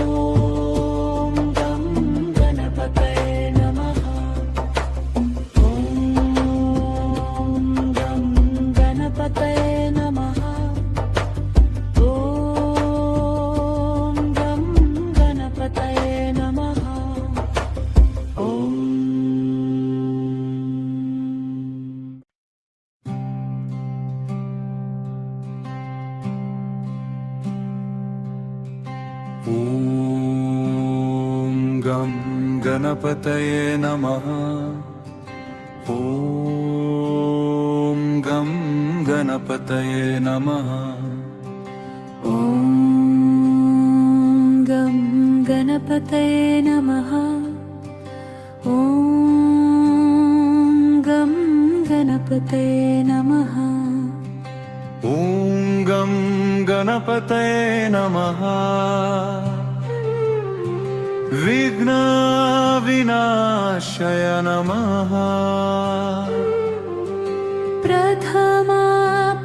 ओम गं गणपतये नमः ओम गं गणपतये नमः ओम गं गणपतये नमः ओम ॐ गं गणपतये नमः ॐ गं गणपतये नमः ॐ गं गणपतये नमः ॐ गं गणपतये नमः ॐ गं गणपतये नमः विघ्नविनाशाय नमः प्रथमा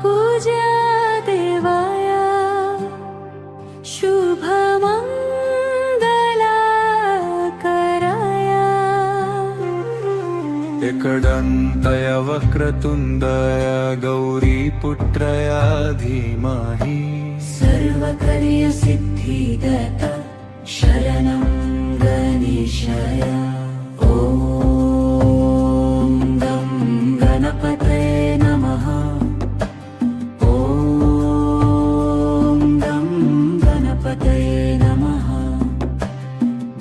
पूजा देवाय शुभमङ्गलाकराय एकदन्तय वक्रतुण्डय गौरीपुत्रय धीमहि सर्वकार्यसिद्धिदता शरणं गणेशाय ॐ गं गणपतये नमः ॐ गं गणपतये नमः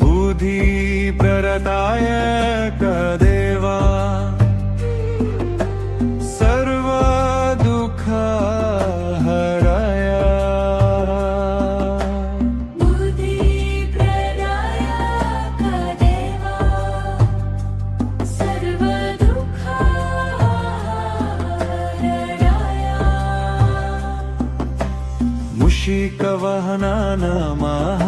बुद्धिप्रदाय कदेवा सर्वदुःखहराय बुद्धिप्रदाय कदेवा सर्वदुःखहराय मूषिकवाहन नमः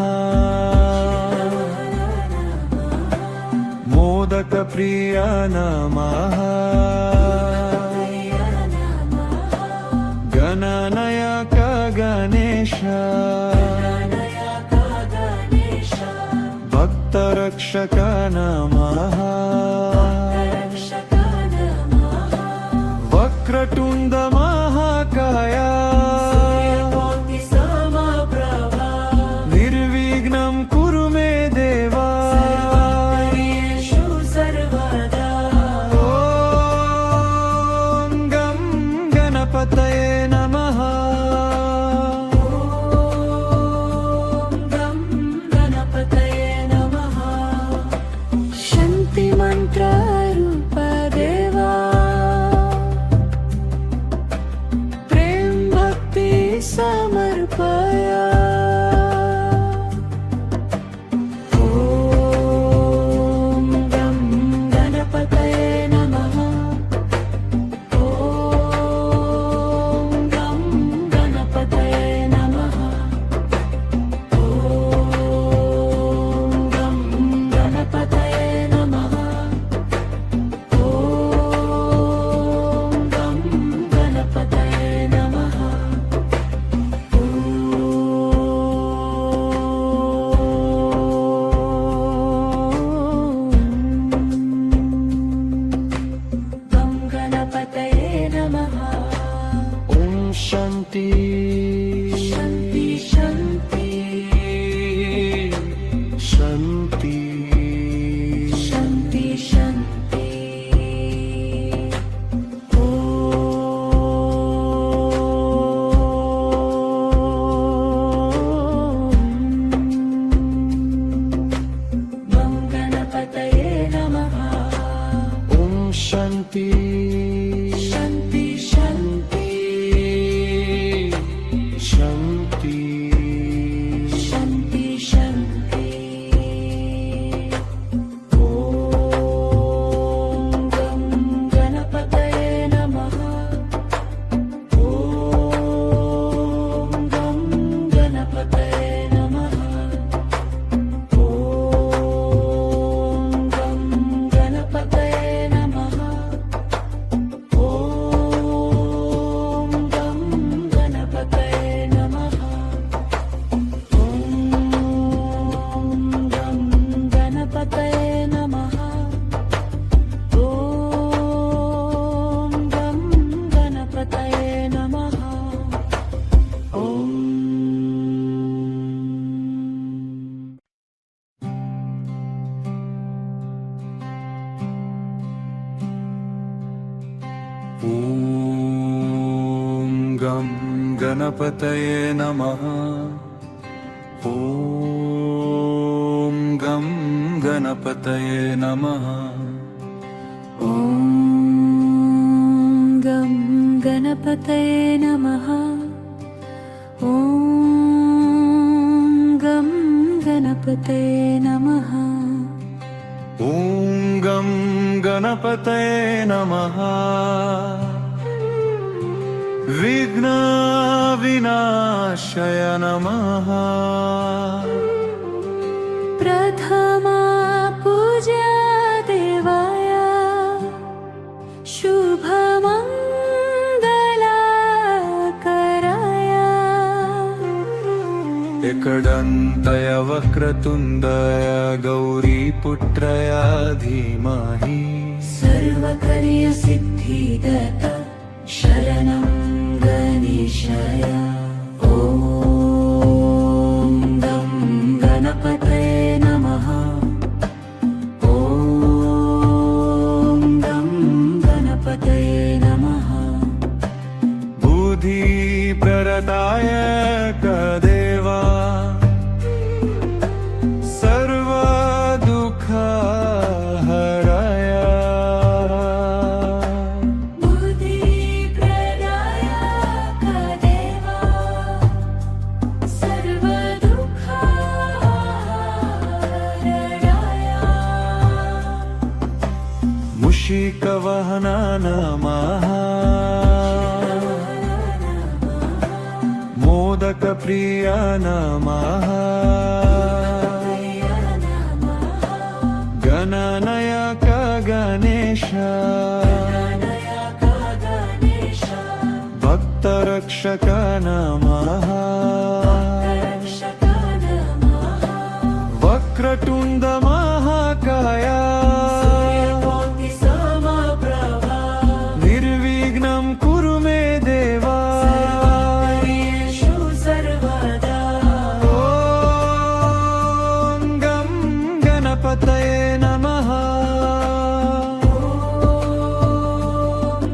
मोदकप्रिय नमः गणनायक गणेश भक्तरक्षक नमः वक्रतुण्ड महाकाय निर्विघ्नं कुरु मे देवा ॐ गं गणपतये नमः गं गणपतये नमः शान्तिमन्त्ररूप देवा प्रेम भक्ति समर्पय ॐ गं गणपतये नमः ॐ गं गणपतये नमः ॐ गं गणपतये नमः ॐ गं गणपतये नमः गं गणपतये नमः ॐ शान्ति शान्ति शान्ति शान्ति शान्ति शान्ति गं गणपतये नमः ॐ शान्ति शान्ति शान्ति शान्ति शान्ति शान्ति ॐ ॐ गं गणपतये नमः। ॐ गं गणपतये नमः। ॐ गं गणपतये नमः। ॐ गं गणपतये नमः। ॐ गं गणपतये नमः। विघ्नविनाशाय नमः। प्रथमा पूजा देवाय शुभमङ्गलाकराय। एकदन्तय वक्रतुण्डय गौरीपुत्रय धीमहि। सर्वकार्यसिद्धिदता शरणं गणेशाय। ॐ गं गणपतये नमः। ॐ गं गणपतये नमः। बुद्धिप्रदाय कदेवा सर्वदुःखहराय। बुद्धिप्रदाय कदेवा सर्वदुःखहराय। मूषिकवाहन नमः। मोदकप्रिय नमः। गणनायक गणेश भक्तरक्षक नमः। वक्रतुण्ड महाकाय निर्विघ्नं कुरु मे देवा। ॐ गं गणपतये नमः।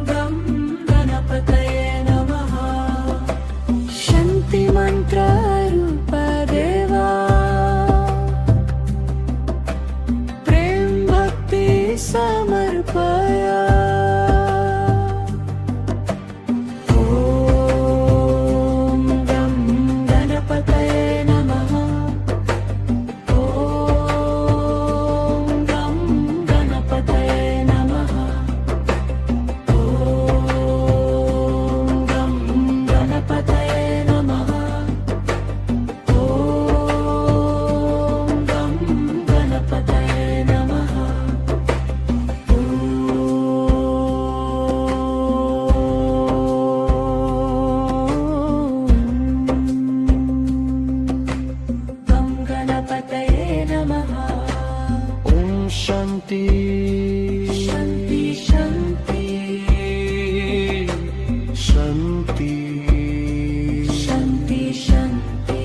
गं गणपतये नमः। शान्तिमन्त्ररूप देवा प्रेम भक्ति समर्पय। ॐ गं गणपतये नमः। ॐ गं गणपतये नमः। ॐ गं गणपतये नमः। ॐ गं गणपतये नमः। गं गणपतये नमः। ॐ शान्ति शान्ति शान्ति शान्ति शान्ति शान्ति।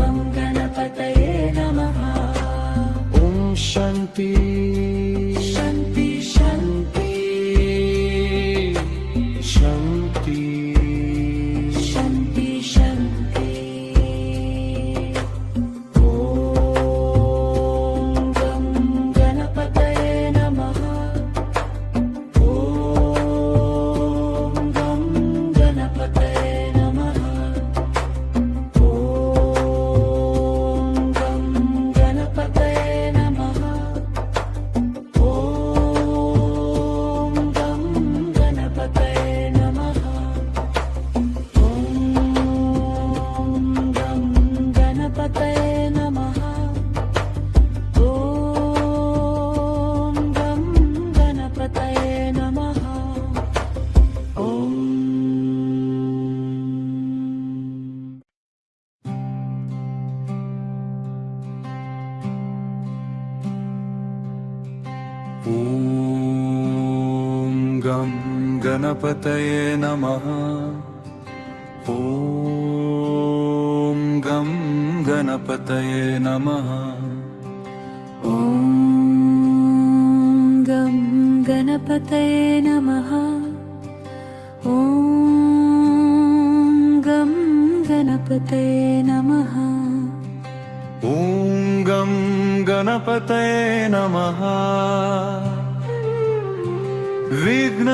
ॐ गणपतये नमः। ॐ शान्ति शान्ति शान्ति शान्ति शान्ति शान्ति। ॐ गं गणपतये नमः। ॐ गं गणपतये नमः। ॐ गं गणपतये नमः। ॐ गं गणपतये नमः। ॐ गं गणपतये नमः। ॐ गं गणपतये नमः। ॐ ॐ गं गणपतये नमः। ॐ गणपतये नमः। ॐ गं गणपतये नमः। ॐ गं गणपतये नमः। ॐ गं गणपतये नमः। विघ्नविनाशाय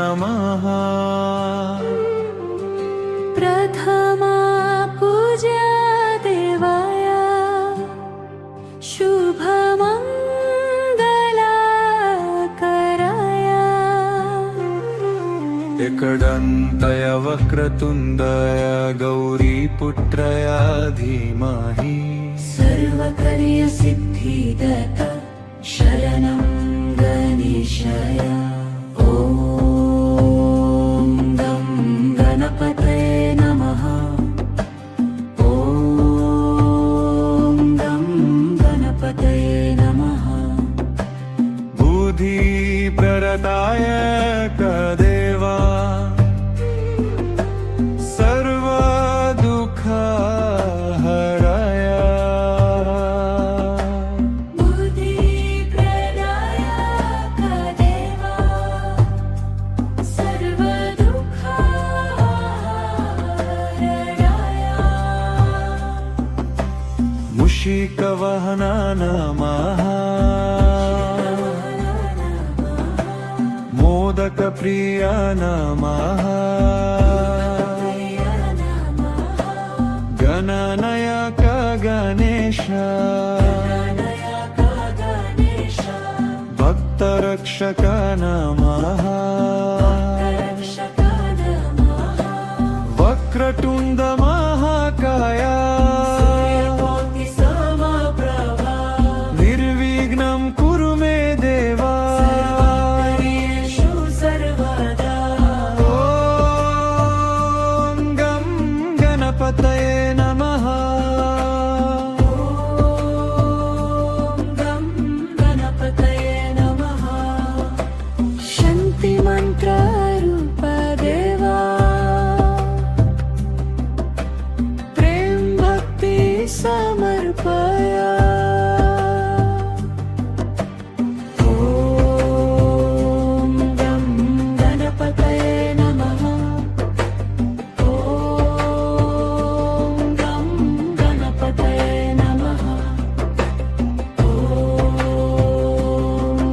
नमः। प्रथमा पूजा देवाय शुभमङ्गलाकराय। एकदन्तय वक्रतुण्डय गौरीपुत्रय धीमहि। सर्वकार्यसिद्धिदत शरणं गणेशाय। ॐ गं गणपतये नमः। ॐ गं गणपतये नमः। बुद्धिप्रदाय कदेवा सर्वदुःखहराय। बुद्धिप्रदाय कदेवा सर्वदुःखहराय। मूषिकवाहन नमः। मोदकप्रिय नमः। गणनायक गणेश भक्तरक्षक नमः। वक्रतुण्ड महाकाय निर्विघ्नं कुरु मे देवा। ॐ गं गणपतये नमः। गं गणपतये नमः। शान्तिमन्त्ररूप देवा प्रेम भक्ति समर्पय। ॐ गं गणपतये नमः। ॐ गं गणपतये नमः। ॐ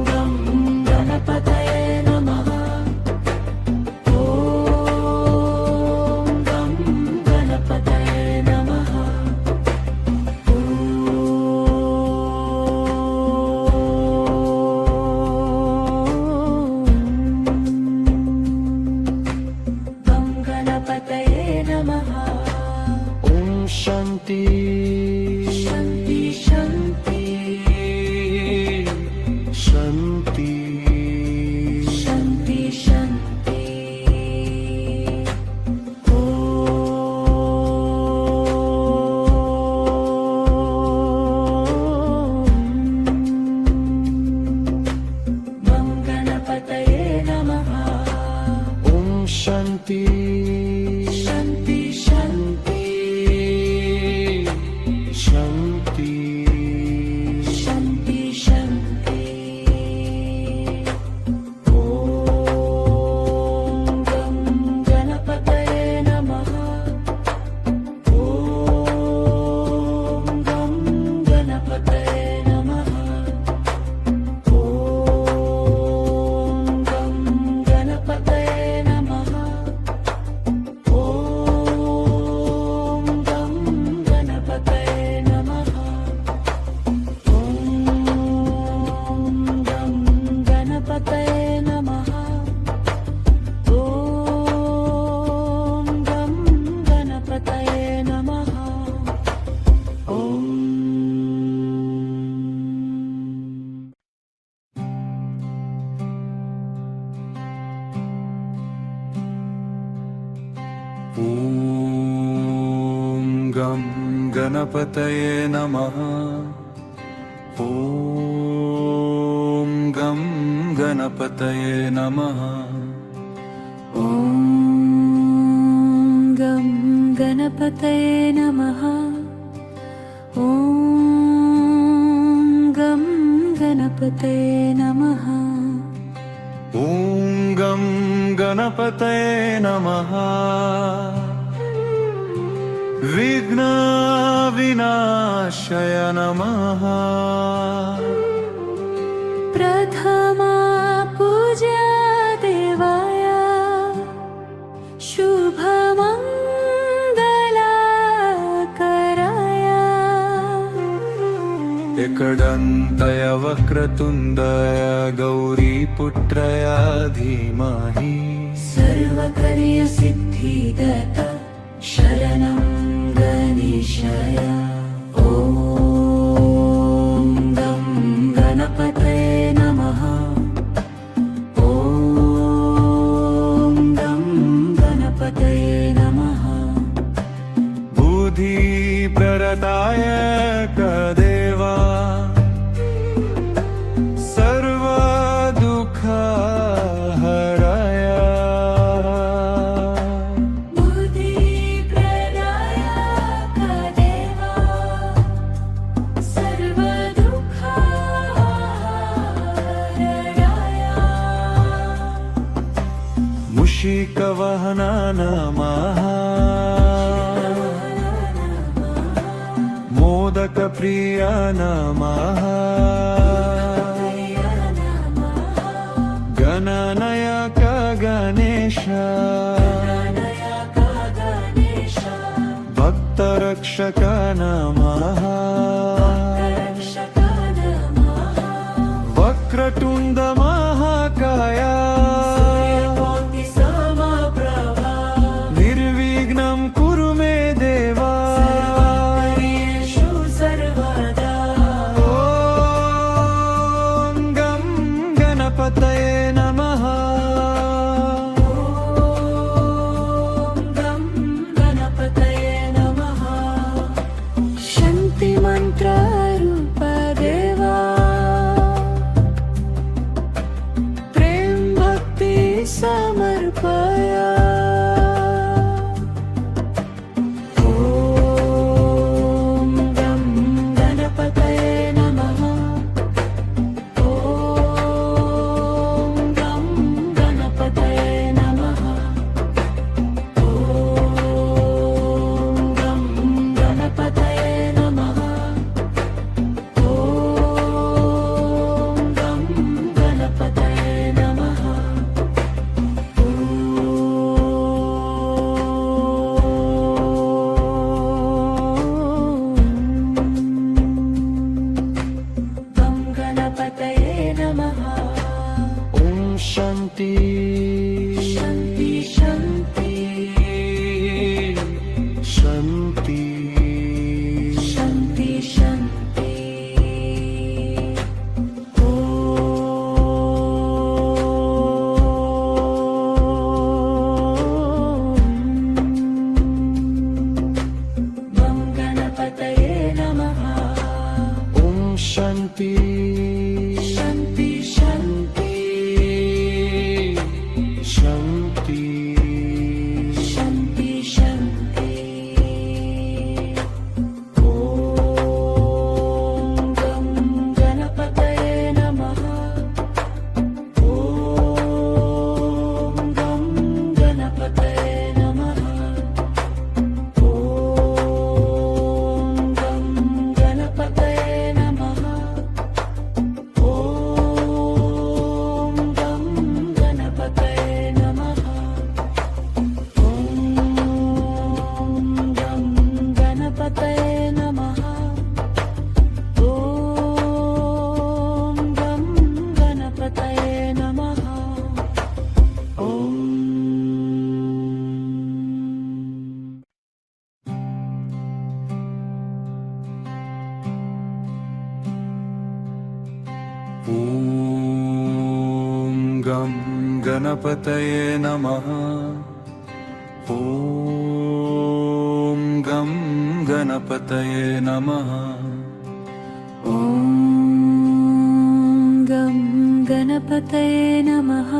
गं गणपतये नमः। ॐ गं गणपतये नमः। गं गणपतये नमः। ॐ शान्ति शान्ति शान्ति शान्ति शान्ति शान्ति। ॐ गणपतये नमः। ॐ शान्ति शान्ति शान्ति शान्ति शान्ति शान्ति। ॐ गं गणपतये नमः। ॐ गं गणपतये नमः। ॐ गं गणपतये नमः। ॐ गं गणपतये नमः। ॐ गं गणपतये नमः। ॐ गं गणपतये नमः। ॐ ॐ गं गणपतये नमः। ॐ गं गणपतये नमः। ॐ गं गणपतये नमः ॐ गं गणपतये नमः ॐ गं गणपतये नमः विघ्नविनाशाय नमः प्रथमा पूजा देवाय शुभमङ्गलाकराय एकदन्तय वक्रतुण्डय गौरीपुत्रय धीमहि सर्वकार्यसिद्धिदता शरणं गणेशाय ॐ गं गणपतये नमः ॐ गं गणपतये नमः बुद्धिप्रदाय कदेवा सर्वदुःखहराय बुद्धिप्रदाय कदेवा सर्वदुःखहराय मूषिकवाहन नमः मोदकप्रिय नमः गणनायक गणेश भक्तरक्षक नमः वक्रतुण्ड महाकाय निर्विघ्नं कुरु मे देवा ॐ गं गणपतये नमः गं गणपतये नमः शान्तिमन्त्ररूप देवा प्रेम भक्ति समर्पय ॐ गं गणपतये नमः ॐ गं गणपतये नमः ॐ गं गणपतये नमः ॐ गं गणपतये नमः गं गणपतये नमः ॐ शान्ति शान्ति शान्ति शान्ति शान्ति शान्ति ॐ गणपतये नमः ॐ शान्ति शान्ति शान्ति शान्ति शान्ति शान्ति ॐ गं गणपतये नमः ॐ गं गणपतये नमः ॐ गं गणपतये नमः ॐ गं गणपतये नमः ॐ गं गणपतये नमः ॐ गं गणपतये नमः ॐ ॐ गं गणपतये नमः ॐ गं गणपतये नमः ॐ गं गणपतये नमः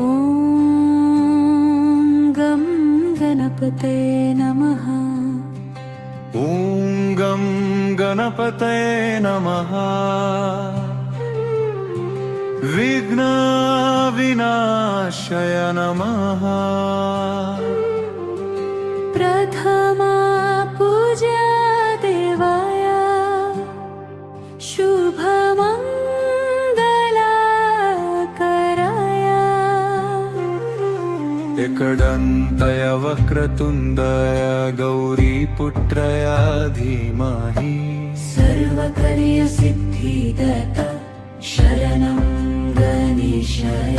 ॐ गं गणपतये गणपतये नमः विघ्न विनाशाय नमः प्रथमा पूजा देवाय शुभमङ्गलाकराय एकदन्तय वक्रतुण्डय गौरीपुत्रय धीमहि सर्वकार्यसिद्धिदता शरणं गणेशाय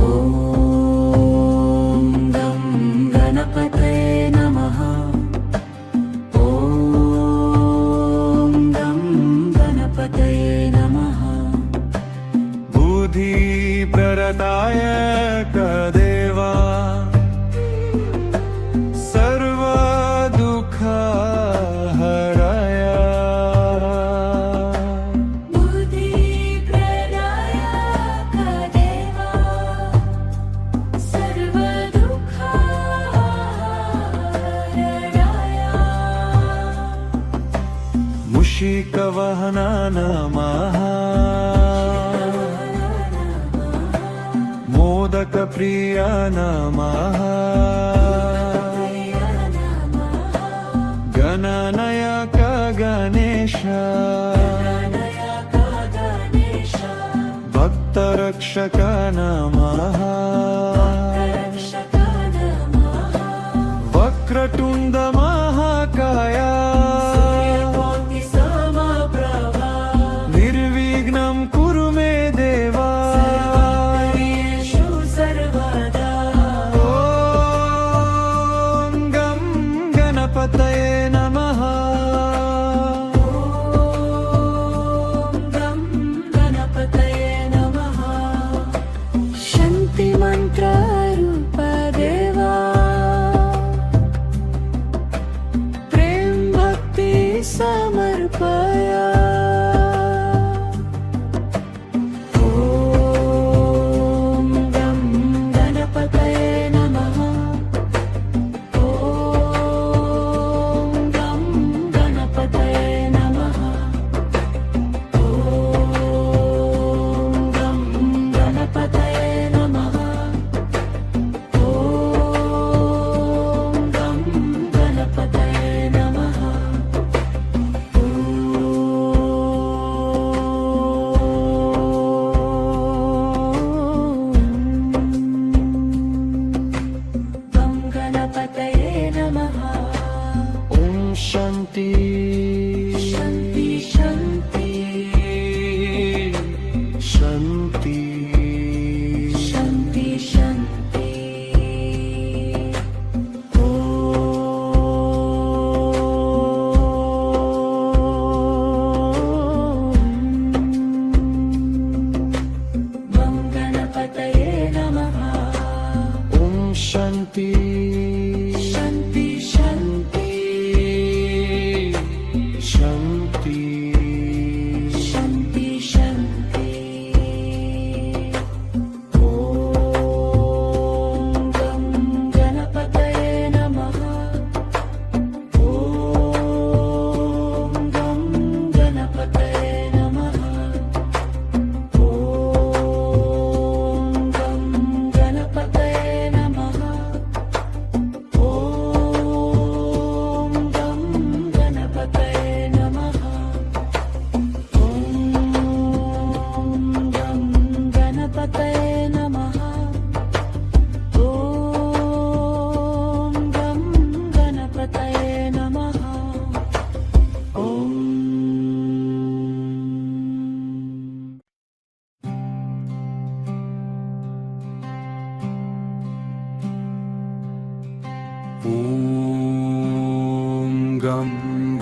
ॐ गं गणपतये नमः ॐ गं गणपतये नमः बुद्धिप्रदाय कदेवा सर्वदुःखहराय बुद्धिप्रदाय कदेवा सर्वदुःखहराय मूषिकवाहन नमः मोदकप्रिय नमः गणनायक गणेश भक्तरक्षक नमः वक्रतुण्ड महाकाय निर्विघ्नं कुरु मे देवा ॐ गं गणपतये नमः गं गणपतये नमः शान्तिमन्त्ररूप देवा प्रेम भक्ति समर्पय ॐ गं गणपतये नमः ॐ गं गणपतये नमः ॐ गं गणपतये नमः ॐ गं गणपतये नमः गं गणपतये नमः ॐ शान्ति शान्ति शान्ति शान्ति शान्ति शान्ति ॐ गणपतये नमः ॐ शान्ति शान्ति शान्ति शान्ति शान्ति शान्ति ॐ गं गणपतये नमः ॐ गं गणपतये नमः ॐ गं गणपतये नमः ॐ गं गणपतये नमः ॐ गं गणपतये नमः ॐ गं गणपतये नमः ॐ ॐ गं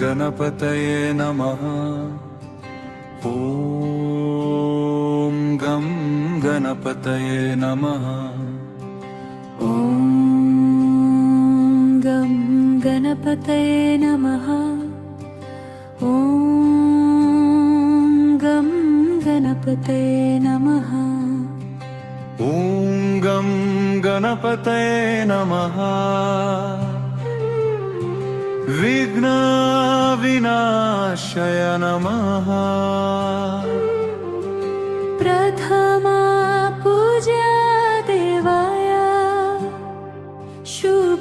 गणपतये नमः ॐ गं गणपतये नमः ॐ गं गणपतये नमः ॐ गं गणपतये नमः ॐ गं गणपतये नमः विघ्नविनाशाय नमः